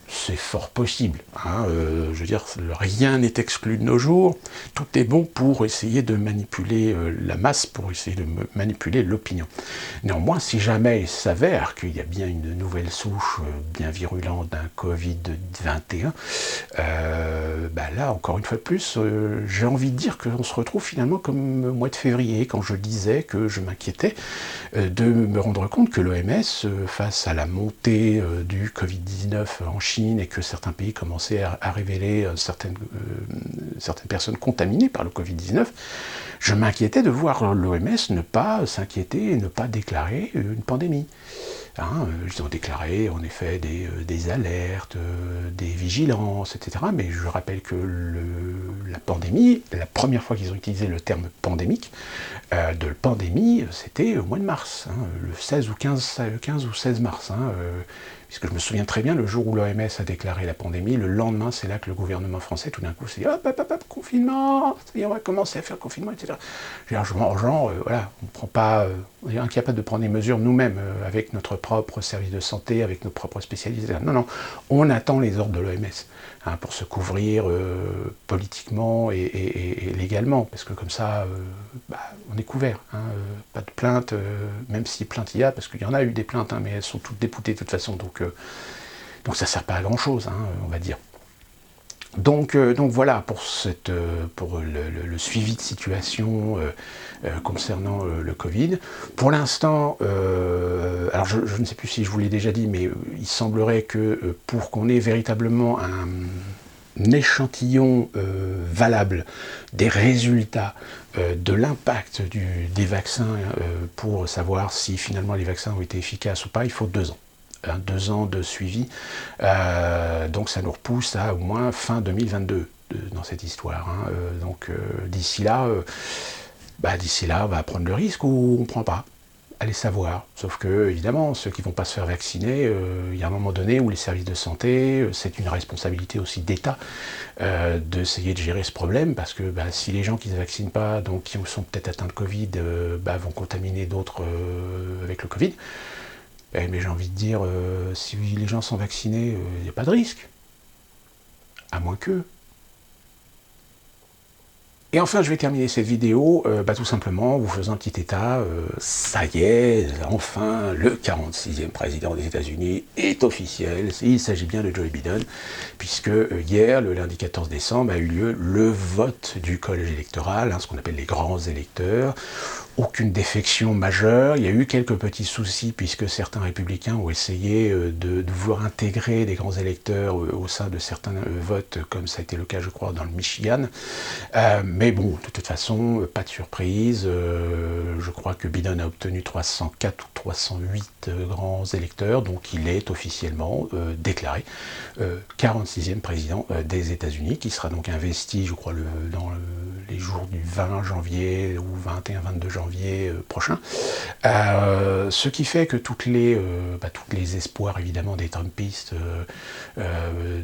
C'est fort possible. Hein. Je veux dire, rien n'est exclu de nos jours. Tout est bon pour essayer de manipuler la masse, pour essayer de manipuler l'opinion. Néanmoins, si jamais il s'avère qu'il y a bien une nouvelle souche bien virulente d'un Covid-21, là, encore une fois de plus, j'ai envie de dire qu'on se retrouve finalement comme au mois de février, quand je disais que je m'inquiétais de me rendre compte que l'OMS, face à la montée du Covid-19 en Chine, et que certains pays commençaient à révéler certaines personnes contaminées par le Covid-19, je m'inquiétais de voir l'OMS ne pas s'inquiéter et ne pas déclarer une pandémie. Hein, ils ont déclaré en effet des alertes, des vigilances, etc. Mais je rappelle que la pandémie, la première fois qu'ils ont utilisé le terme pandémique, c'était au mois de mars, hein, le 16 ou 15 ou 16 mars. Hein, puisque je me souviens très bien, le jour où l'OMS a déclaré la pandémie, le lendemain, c'est là que le gouvernement français, tout d'un coup, s'est dit « hop, confinement, on va commencer à faire le confinement, etc. » Voilà, on ne prend pas On est incapable de prendre des mesures nous-mêmes, avec notre propre service de santé, avec nos propres spécialistes. Non, non, on attend les ordres de l'OMS pour se couvrir politiquement et légalement, parce que comme ça, on est couvert. Pas de plainte, même si plainte il y a, parce qu'il y en a eu des plaintes, mais elles sont toutes déboutées de toute façon, donc ça ne sert pas à grand-chose, on va dire. Donc voilà pour le suivi de situation concernant le Covid. Pour l'instant, alors je ne sais plus si je vous l'ai déjà dit, mais il semblerait que pour qu'on ait véritablement un échantillon valable des résultats de l'impact des vaccins pour savoir si finalement les vaccins ont été efficaces ou pas, il faut 2 ans. 2 ans de suivi, donc ça nous repousse à au moins fin 2022 dans cette histoire. Donc d'ici là, on va prendre le risque ou on ne prend pas. Allez savoir. Sauf que, évidemment, ceux qui ne vont pas se faire vacciner, il y a un moment donné où les services de santé, c'est une responsabilité aussi d'État d'essayer de gérer ce problème, parce que si les gens qui ne se vaccinent pas, donc qui sont peut-être atteints de Covid, vont contaminer d'autres avec le Covid, mais j'ai envie de dire, si les gens sont vaccinés, il n'y a pas de risque. À moins que. Et enfin, je vais terminer cette vidéo tout simplement en vous faisant un petit état. Ça y est, enfin, le 46e président des États-Unis est officiel. Il s'agit bien de Joe Biden, puisque hier, le lundi 14 décembre, a eu lieu le vote du collège électoral, ce qu'on appelle les grands électeurs. Aucune défection majeure, il y a eu quelques petits soucis puisque certains républicains ont essayé de vouloir intégrer des grands électeurs au sein de certains votes, comme ça a été le cas je crois dans le Michigan, mais bon, de toute façon, pas de surprise, je crois que Biden a obtenu 304 ou 308 grands électeurs, donc il est officiellement déclaré 46e président des États-Unis, qui sera donc investi, je crois, dans les jours du 20 janvier ou 21-22 janvier prochain. Ce qui fait que toutes les espoirs évidemment des Trumpistes,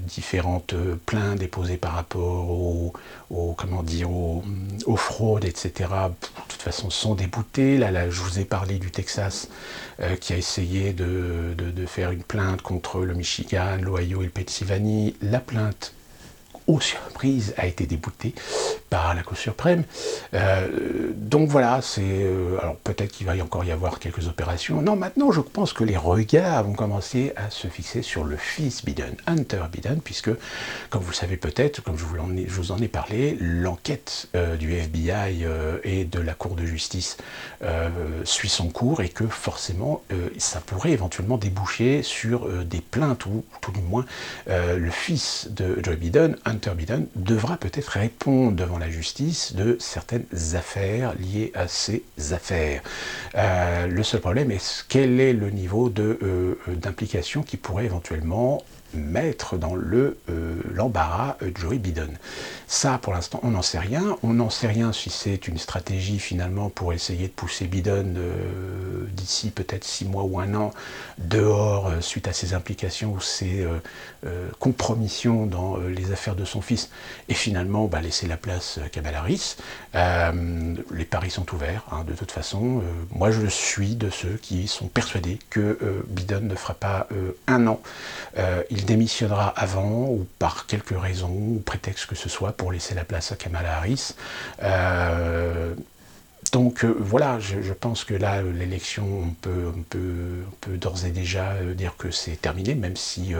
différentes plaintes déposées par rapport aux fraudes, etc., de toute façon sont déboutés. Là, je vous ai parlé du Texas qui a essayé de faire une plainte contre le Michigan, l'Ohio et le Pennsylvanie. La plainte, aux surprises, a été déboutée par la Cour suprême. Donc voilà, alors peut-être qu'il va encore y avoir quelques opérations. Non, maintenant je pense que les regards vont commencer à se fixer sur le fils Biden, Hunter Biden, puisque, comme vous le savez peut-être, comme je vous en ai parlé, l'enquête du FBI et de la Cour de justice suit son cours, et que forcément ça pourrait éventuellement déboucher sur des plaintes, ou tout du moins le fils de Joe Biden, Hunter Biden, devra peut-être répondre devant la justice de certaines affaires liées à ces affaires. Le seul problème est quel est le niveau d'implication qui pourrait éventuellement mettre dans l'embarras Joe Biden. Ça, pour l'instant, on n'en sait rien. On n'en sait rien si c'est une stratégie, finalement, pour essayer de pousser Biden d'ici peut-être 6 mois ou 1 an dehors suite à ses implications ou ses compromissions dans les affaires de son fils, et finalement laisser la place à Kamala Harris. Les paris sont ouverts, de toute façon. Moi, je suis de ceux qui sont persuadés que Biden ne fera pas 1 an. Il démissionnera avant, ou par quelque raison, ou prétexte que ce soit, pour laisser la place à Kamala Harris. Donc voilà, je pense que là, l'élection, on peut d'ores et déjà dire que c'est terminé, même si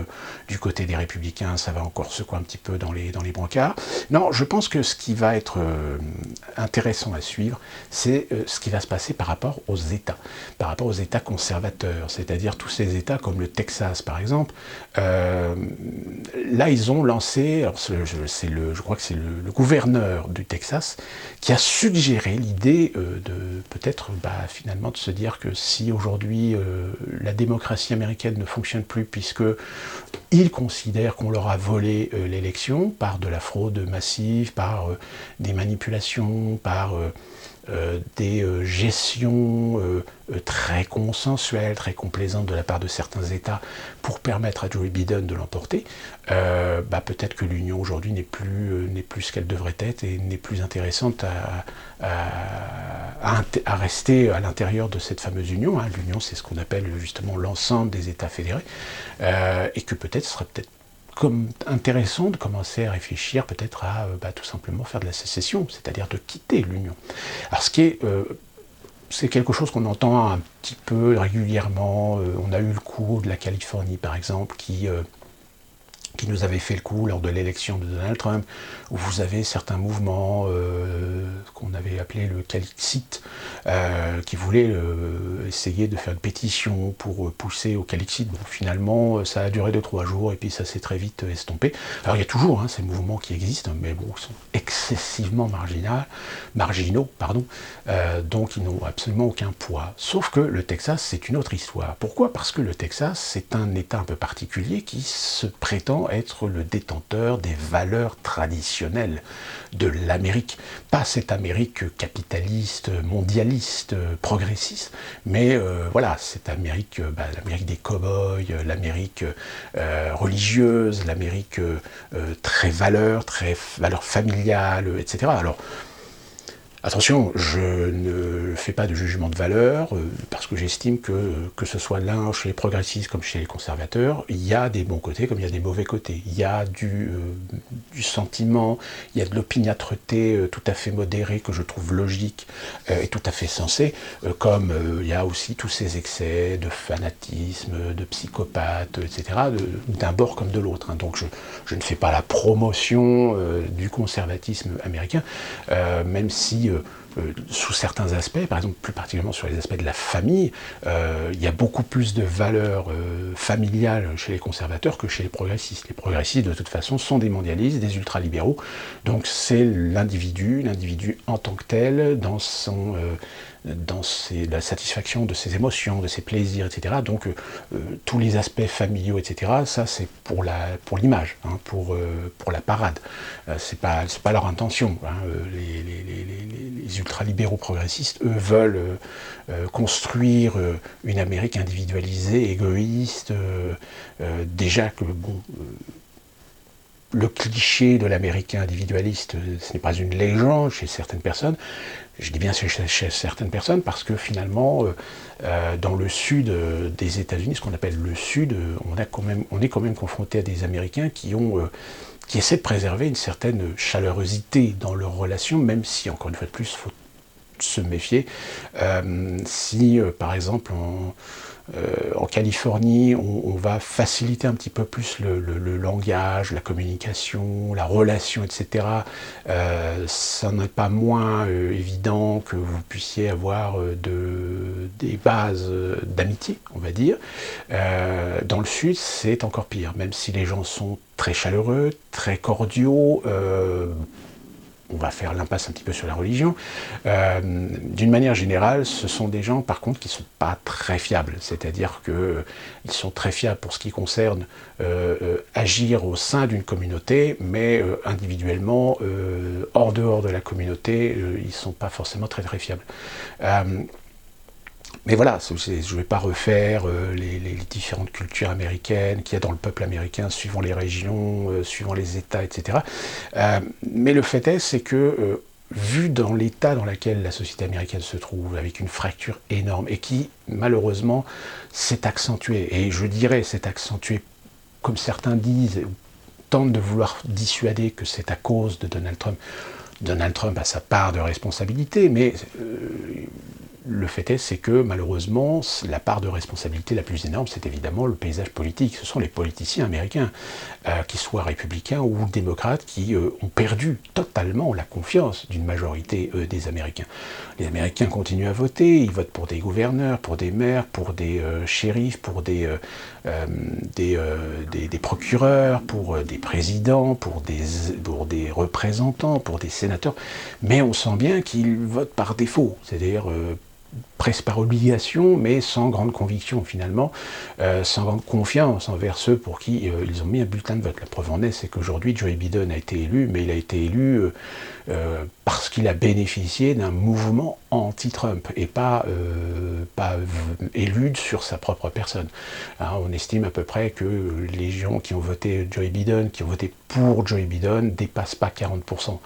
du côté des Républicains, ça va encore secouer un petit peu dans les brancards. Non, je pense que ce qui va être intéressant à suivre, c'est ce qui va se passer par rapport aux États conservateurs, c'est-à-dire tous ces États comme le Texas, par exemple. Là, ils ont lancé, alors je crois que c'est le gouverneur du Texas qui a suggéré l'idée de peut-être finalement de se dire que si aujourd'hui la démocratie américaine ne fonctionne plus, puisque ils considèrent qu'on leur a volé l'élection par de la fraude massive, par des manipulations, par des gestions très consensuelles, très complaisantes de la part de certains États pour permettre à Joe Biden de l'emporter, peut-être que l'Union aujourd'hui n'est plus ce qu'elle devrait être et n'est plus intéressante à rester à l'intérieur de cette fameuse Union. L'Union, c'est ce qu'on appelle justement l'ensemble des États fédérés, et que peut-être ce serait peut-être intéressant de commencer à réfléchir peut-être à tout simplement faire de la sécession, c'est-à-dire de quitter l'Union. Alors c'est quelque chose qu'on entend un petit peu régulièrement. On a eu le coup de la Californie par exemple qui nous avait fait le coup lors de l'élection de Donald Trump, où vous avez certains mouvements qu'on avait appelé le Calixite, qui voulaient essayer de faire une pétition pour pousser au Calixite. Bon, finalement, ça a duré 2-3 jours et puis ça s'est très vite estompé. Alors il y a toujours ces mouvements qui existent, mais bon, ils sont excessivement marginaux, donc ils n'ont absolument aucun poids. Sauf que le Texas, c'est une autre histoire. Pourquoi ? Parce que le Texas, c'est un État un peu particulier qui se prétend être le détenteur des valeurs traditionnelles de l'Amérique. Pas cette Amérique capitaliste, mondialiste, progressiste, mais cette Amérique, l'Amérique des cow-boys, l'Amérique religieuse, l'Amérique très valeur familiale, etc. Alors, attention, je ne fais pas de jugement de valeur, parce que j'estime que ce soit l'un chez les progressistes comme chez les conservateurs, il y a des bons côtés comme il y a des mauvais côtés. Il y a du sentiment, il y a de l'opiniâtreté tout à fait modérée que je trouve logique et tout à fait sensée, comme il y a aussi tous ces excès de fanatisme, de psychopathe, etc., d'un bord comme de l'autre. Donc je ne fais pas la promotion du conservatisme américain, même si sous certains aspects, par exemple plus particulièrement sur les aspects de la famille, il y a beaucoup plus de valeurs familiales chez les conservateurs que chez les progressistes. Les progressistes, de toute façon, sont des mondialistes, des ultralibéraux, donc c'est l'individu en tant que tel, dans la satisfaction de ses émotions, de ses plaisirs, etc. Donc tous les aspects familiaux, etc., ça c'est pour l'image, pour la parade. C'est pas leur intention. Les ultralibéraux progressistes, eux, veulent construire une Amérique individualisée, égoïste, déjà que, le cliché de l'Américain individualiste, ce n'est pas une légende chez certaines personnes. Je dis bien chez certaines personnes parce que finalement, dans le sud des États-Unis, ce qu'on appelle le sud, on est quand même confronté à des Américains qui essaient de préserver une certaine chaleurosité dans leurs relations, même si, encore une fois de plus, il faut se méfier. Si, par exemple, en Californie, on va faciliter un petit peu plus le langage, la communication, la relation, etc. Ça n'est pas moins évident que vous puissiez avoir des bases d'amitié, on va dire. Dans le Sud, c'est encore pire, même si les gens sont très chaleureux, très cordiaux. On va faire l'impasse un petit peu sur la religion. D'une manière générale, ce sont des gens, par contre, qui ne sont pas très fiables. C'est-à-dire qu'ils sont très fiables pour ce qui concerne agir au sein d'une communauté, mais individuellement, hors dehors de la communauté, ils ne sont pas forcément très très fiables. Mais voilà, je ne vais pas refaire les différentes cultures américaines qu'il y a dans le peuple américain, suivant les régions, suivant les États, etc. Mais le fait est, c'est que, vu dans l'état dans lequel la société américaine se trouve, avec une fracture énorme, et qui, malheureusement, s'est accentuée, et je dirais s'est accentuée, comme certains disent, ou tentent de vouloir dissuader que c'est à cause de Donald Trump. Donald Trump a sa part de responsabilité, mais le fait est, c'est que malheureusement, la part de responsabilité la plus énorme, c'est évidemment le paysage politique. Ce sont les politiciens américains, qu'ils soient républicains ou démocrates, qui ont perdu totalement la confiance d'une majorité des Américains. Les Américains continuent à voter, ils votent pour des gouverneurs, pour des maires, pour des shérifs, pour des procureurs, pour des présidents, pour des représentants, pour des sénateurs, mais on sent bien qu'ils votent par défaut, c'est-à-dire presque par obligation, mais sans grande conviction finalement, sans grande confiance envers ceux pour qui ils ont mis un bulletin de vote. La preuve en est, c'est qu'aujourd'hui Joe Biden a été élu, mais il a été élu parce qu'il a bénéficié d'un mouvement anti-Trump et pas élu sur sa propre personne. Hein, on estime à peu près que les gens qui ont voté Joe Biden, qui ont voté pour Joe Biden, ne dépassent pas 40%. Donc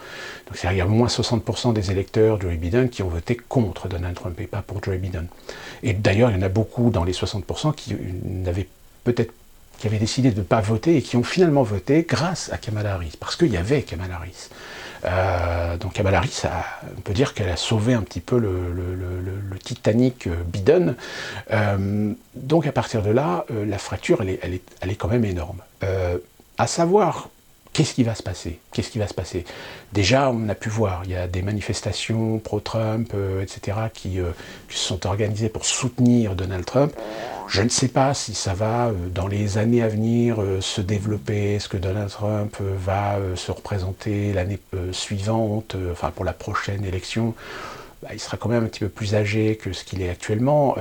c'est-à-dire qu'il y a au moins 60% des électeurs Joe Biden qui ont voté contre Donald Trump et pas pour Joe Biden. Et d'ailleurs, il y en a beaucoup dans les 60% qui avaient décidé de ne pas voter et qui ont finalement voté grâce à Kamala Harris, parce qu'il y avait Kamala Harris. Donc Kamala Harris, on peut dire qu'elle a sauvé un petit peu le Titanic Biden. Donc à partir de là, la fracture, elle est quand même énorme. À savoir, qu'est-ce qui va se passer? Qu'est-ce qui va se passer? Déjà, on a pu voir, il y a des manifestations pro-Trump, etc., qui se sont organisées pour soutenir Donald Trump. Je ne sais pas si ça va, dans les années à venir, se développer. Est-ce que Donald Trump va se représenter l'année suivante, enfin pour la prochaine élection? Il sera quand même un petit peu plus âgé que ce qu'il est actuellement.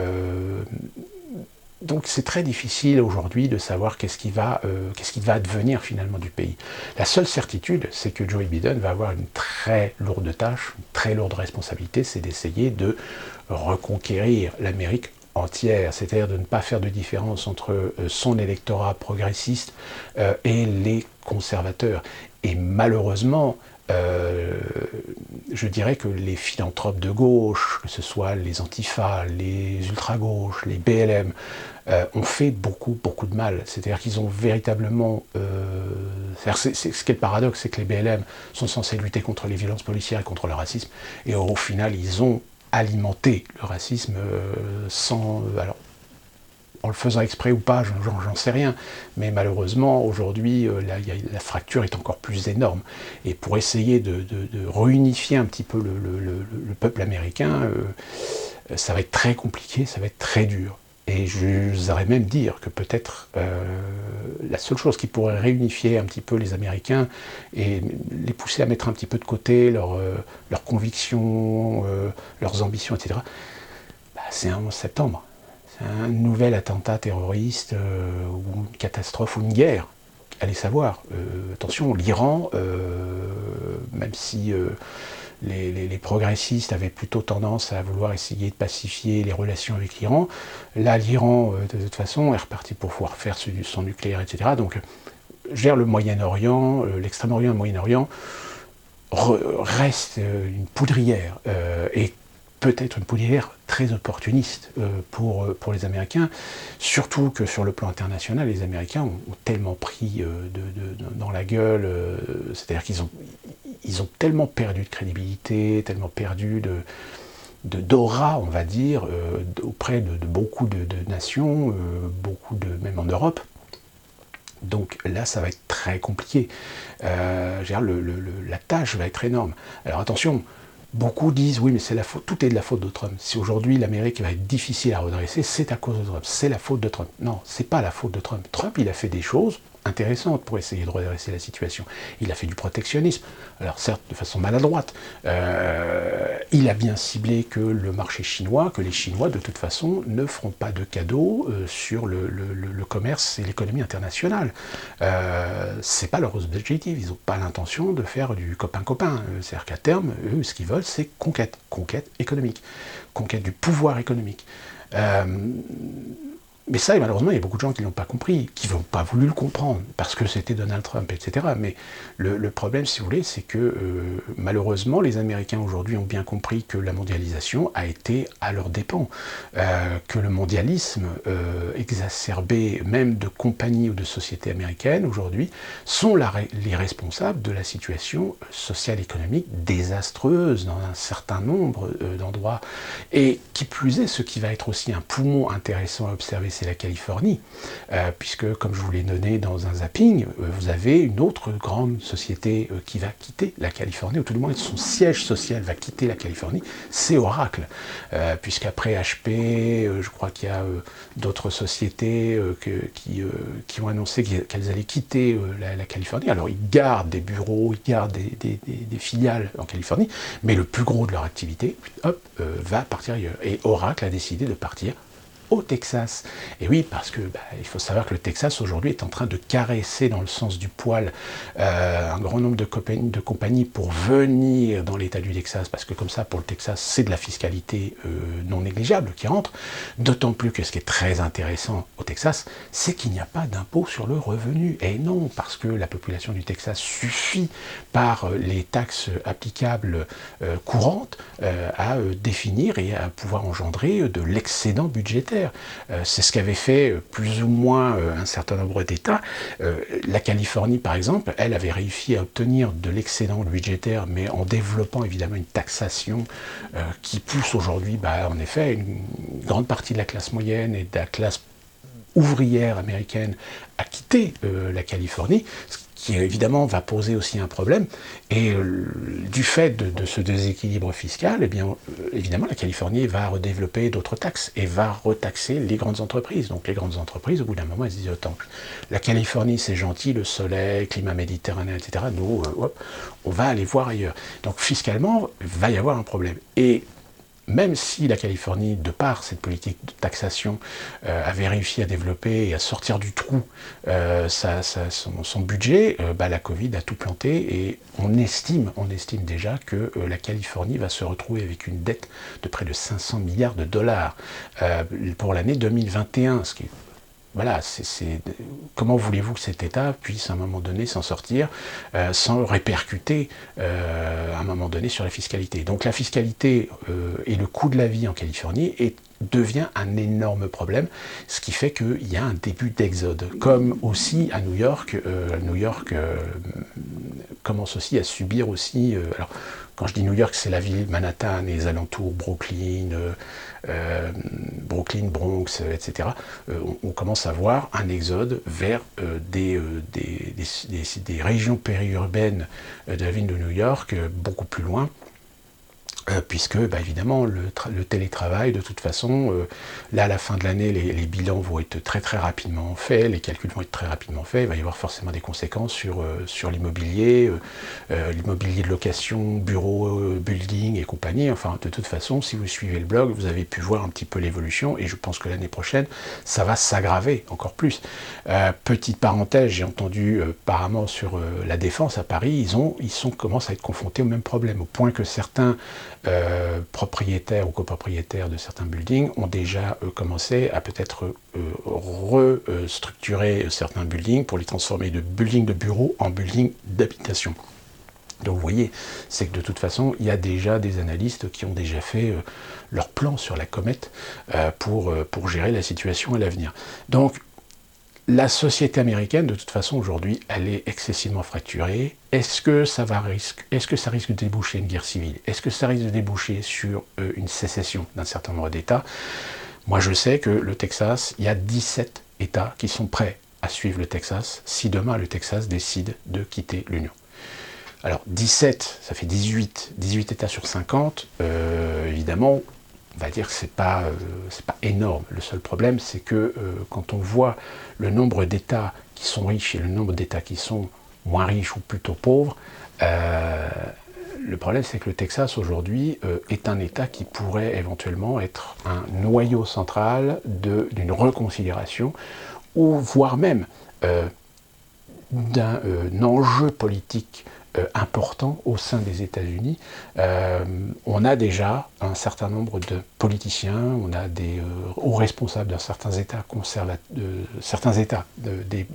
Donc c'est très difficile aujourd'hui de savoir qu'est-ce qui va advenir finalement du pays. La seule certitude, c'est que Joe Biden va avoir une très lourde tâche, une très lourde responsabilité, c'est d'essayer de reconquérir l'Amérique entière, c'est-à-dire de ne pas faire de différence entre son électorat progressiste et les conservateurs. Et malheureusement, je dirais que les philanthropes de gauche, que ce soit les Antifa, les ultra-gauches, les BLM, ont fait beaucoup de mal. C'est-à-dire qu'ils ont véritablement... ce qui est le paradoxe, c'est que les BLM sont censés lutter contre les violences policières et contre le racisme, et au final, ils ont alimenté le racisme alors, en le faisant exprès ou pas, j'en sais rien, mais malheureusement, aujourd'hui, la fracture est encore plus énorme. Et pour essayer de réunifier un petit peu le peuple américain, ça va être très compliqué, ça va être très dur. Et j'oserais même dire que peut-être la seule chose qui pourrait réunifier un petit peu les Américains et les pousser à mettre un petit peu de côté leurs convictions, leurs ambitions, etc., c'est un 11 septembre. C'est un nouvel attentat terroriste ou une catastrophe ou une guerre. Allez savoir. Attention, l'Iran, même si les progressistes avaient plutôt tendance à vouloir essayer de pacifier les relations avec l'Iran, là, l'Iran, de toute façon, est reparti pour pouvoir faire son nucléaire, etc. Donc, le Moyen-Orient, l'Extrême-Orient et le Moyen-Orient reste une poudrière. Et peut-être une poudrière très opportuniste pour les Américains, surtout que sur le plan international, les Américains ont tellement pris dans la gueule, c'est-à-dire qu'ils ont tellement perdu de crédibilité, tellement perdu d'aura, on va dire, auprès de beaucoup de nations, même en Europe. Donc là, ça va être très compliqué. La tâche va être énorme. Alors attention, beaucoup disent, oui, mais c'est la faute, tout est de la faute de Trump. Si aujourd'hui l'Amérique va être difficile à redresser, c'est à cause de Trump, c'est la faute de Trump. Non, c'est pas la faute de Trump. Trump, il a fait des choses intéressantes pour essayer de redresser la situation. Il a fait du protectionnisme, alors certes de façon maladroite. Il a bien ciblé que le marché chinois, que les Chinois de toute façon ne feront pas de cadeaux sur le commerce et l'économie internationale. C'est pas leur objectif, ils n'ont pas l'intention de faire du copain-copain. C'est-à-dire qu'à terme, eux, ce qu'ils veulent, c'est conquête économique, conquête du pouvoir économique. Mais ça, et malheureusement, il y a beaucoup de gens qui ne l'ont pas compris, qui n'ont pas voulu le comprendre, parce que c'était Donald Trump, etc. Mais le problème, si vous voulez, c'est que malheureusement, les Américains aujourd'hui ont bien compris que la mondialisation a été à leurs dépens, que le mondialisme exacerbé, même de compagnies ou de sociétés américaines aujourd'hui, sont les responsables de la situation sociale et économique désastreuse dans un certain nombre d'endroits. Et qui plus est, ce qui va être aussi un poumon intéressant à observer c'est la Californie, puisque, comme je vous l'ai donné dans un zapping, vous avez une autre grande société qui va quitter la Californie, ou tout du moins son siège social va quitter la Californie, c'est Oracle, puisqu'après HP, je crois qu'il y a d'autres sociétés qui ont annoncé qu'elles allaient quitter la Californie. Alors ils gardent des bureaux, ils gardent des filiales en Californie, mais le plus gros de leur activité, va partir ailleurs. Et Oracle a décidé de partir au Texas. Et oui, parce que il faut savoir que le Texas aujourd'hui est en train de caresser dans le sens du poil un grand nombre de compagnies pour venir dans l'État du Texas, parce que comme ça, pour le Texas, c'est de la fiscalité non négligeable qui rentre, d'autant plus que ce qui est très intéressant au Texas, c'est qu'il n'y a pas d'impôt sur le revenu. Et non, parce que la population du Texas suffit par les taxes applicables courantes à définir et à pouvoir engendrer de l'excédent budgétaire. C'est ce qu'avait fait plus ou moins un certain nombre d'États. La Californie, par exemple, elle avait réussi à obtenir de l'excédent budgétaire, mais en développant évidemment une taxation qui pousse aujourd'hui, en effet, une grande partie de la classe moyenne et de la classe ouvrière américaine à quitter la Californie, ce qui évidemment va poser aussi un problème. Et du fait de ce déséquilibre fiscal, eh bien, évidemment, la Californie va redévelopper d'autres taxes et va retaxer les grandes entreprises. Donc les grandes entreprises, au bout d'un moment, elles se disent autant. La Californie, c'est gentil, le soleil, climat méditerranéen, etc. Nous, on va aller voir ailleurs. Donc fiscalement, il va y avoir un problème. Et même si la Californie, de par cette politique de taxation, avait réussi à développer et à sortir du trou son budget, la Covid a tout planté et on estime déjà que la Californie va se retrouver avec une dette de près de 500 milliards de dollars pour l'année 2021, ce qui est voilà, comment voulez-vous que cet État puisse à un moment donné s'en sortir sans répercuter à un moment donné sur la fiscalité. Donc la fiscalité et le coût de la vie en Californie devient un énorme problème, ce qui fait qu'il y a un début d'exode. Comme aussi à New York, commence aussi à subir aussi... alors, quand je dis New York, c'est la ville Manhattan et les alentours, Brooklyn, Bronx, etc. On commence à voir un exode vers des régions périurbaines de la ville de New York, beaucoup plus loin, puisque, évidemment, le télétravail, de toute façon, là, à la fin de l'année, les bilans vont être très très rapidement faits, les calculs vont être très rapidement faits, il va y avoir forcément des conséquences sur l'immobilier, l'immobilier de location, bureau, building et compagnie. Enfin, de toute façon, si vous suivez le blog, vous avez pu voir un petit peu l'évolution, et je pense que l'année prochaine, ça va s'aggraver encore plus. Petite parenthèse, j'ai entendu apparemment sur la Défense à Paris, ils commencent à être confrontés au même problème, au point que certains propriétaires ou copropriétaires de certains buildings ont déjà commencé à peut-être restructurer certains buildings pour les transformer de buildings de bureaux en buildings d'habitation. Donc vous voyez, c'est que de toute façon, il y a déjà des analystes qui ont déjà fait leur plan sur la comète pour gérer la situation à l'avenir. Donc, la société américaine, de toute façon, aujourd'hui, elle est excessivement fracturée. Est-ce que ça risque de déboucher une guerre civile? Est-ce que ça risque de déboucher sur une sécession d'un certain nombre d'États? Moi, je sais que le Texas, il y a 17 États qui sont prêts à suivre le Texas si demain le Texas décide de quitter l'Union. Alors, 17, ça fait 18 États sur 50, évidemment, on va dire que c'est pas énorme. Le seul problème, c'est que quand on voit le nombre d'États qui sont riches et le nombre d'États qui sont moins riches ou plutôt pauvres, le problème, c'est que le Texas, aujourd'hui, est un État qui pourrait éventuellement être un noyau central d'une reconsidération, ou voire même d'un enjeu politique important au sein des États-Unis. On a déjà un certain nombre de politiciens, on a des hauts responsables d'un certain État des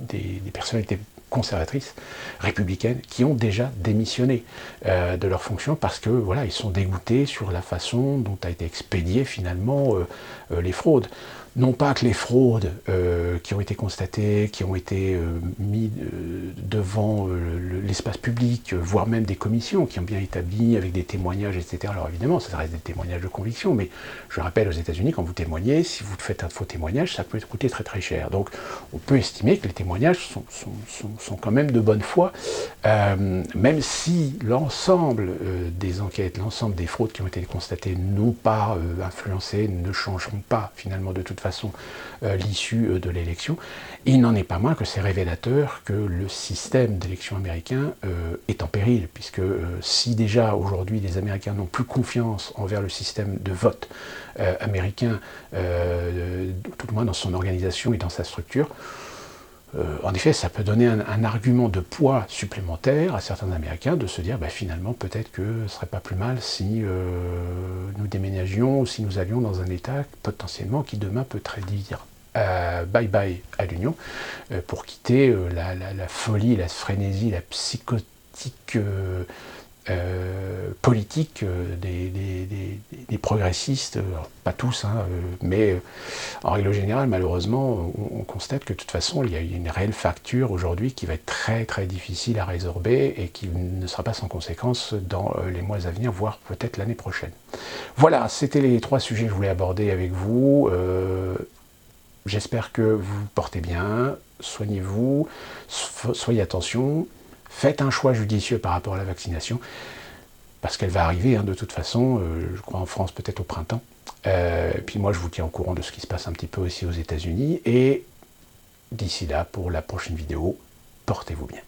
personnalités conservatrices, républicaines, qui ont déjà démissionné de leurs fonctions parce que voilà, ils sont dégoûtés sur la façon dont a été expédiée finalement les fraudes. Non pas que les fraudes qui ont été constatées, qui ont été mises devant l'espace public, voire même des commissions qui ont bien établi avec des témoignages, etc. Alors évidemment, ça reste des témoignages de conviction, mais je rappelle aux États-Unis, quand vous témoignez, si vous faites un faux témoignage, ça peut coûter très très cher. Donc on peut estimer que les témoignages sont quand même de bonne foi, même si l'ensemble des enquêtes, l'ensemble des fraudes qui ont été constatées n'ont pas influencé, ne changeront pas finalement de toute façon l'issue de l'élection. Il n'en est pas moins que c'est révélateur que le système d'élection américain est en péril, puisque si déjà aujourd'hui les Américains n'ont plus confiance envers le système de vote américain, tout au moins dans son organisation et dans sa structure, en effet, ça peut donner un argument de poids supplémentaire à certains Américains de se dire finalement peut-être que ce serait pas plus mal si nous déménagions ou si nous allions dans un État potentiellement qui demain peut très dire bye bye à l'Union pour quitter la folie, la frénésie, la psychotique politique des progressistes, alors, pas tous, hein, mais en règle générale, malheureusement, on constate que de toute façon, il y a une réelle fracture aujourd'hui qui va être très très difficile à résorber et qui ne sera pas sans conséquence dans les mois à venir, voire peut-être l'année prochaine. Voilà, c'était les 3 sujets que je voulais aborder avec vous. J'espère que vous vous portez bien, soignez-vous, soyez attention. Faites un choix judicieux par rapport à la vaccination, parce qu'elle va arriver de toute façon, je crois en France peut-être au printemps. Puis moi je vous tiens au courant de ce qui se passe un petit peu aussi aux États-Unis. Et d'ici là, pour la prochaine vidéo, portez-vous bien.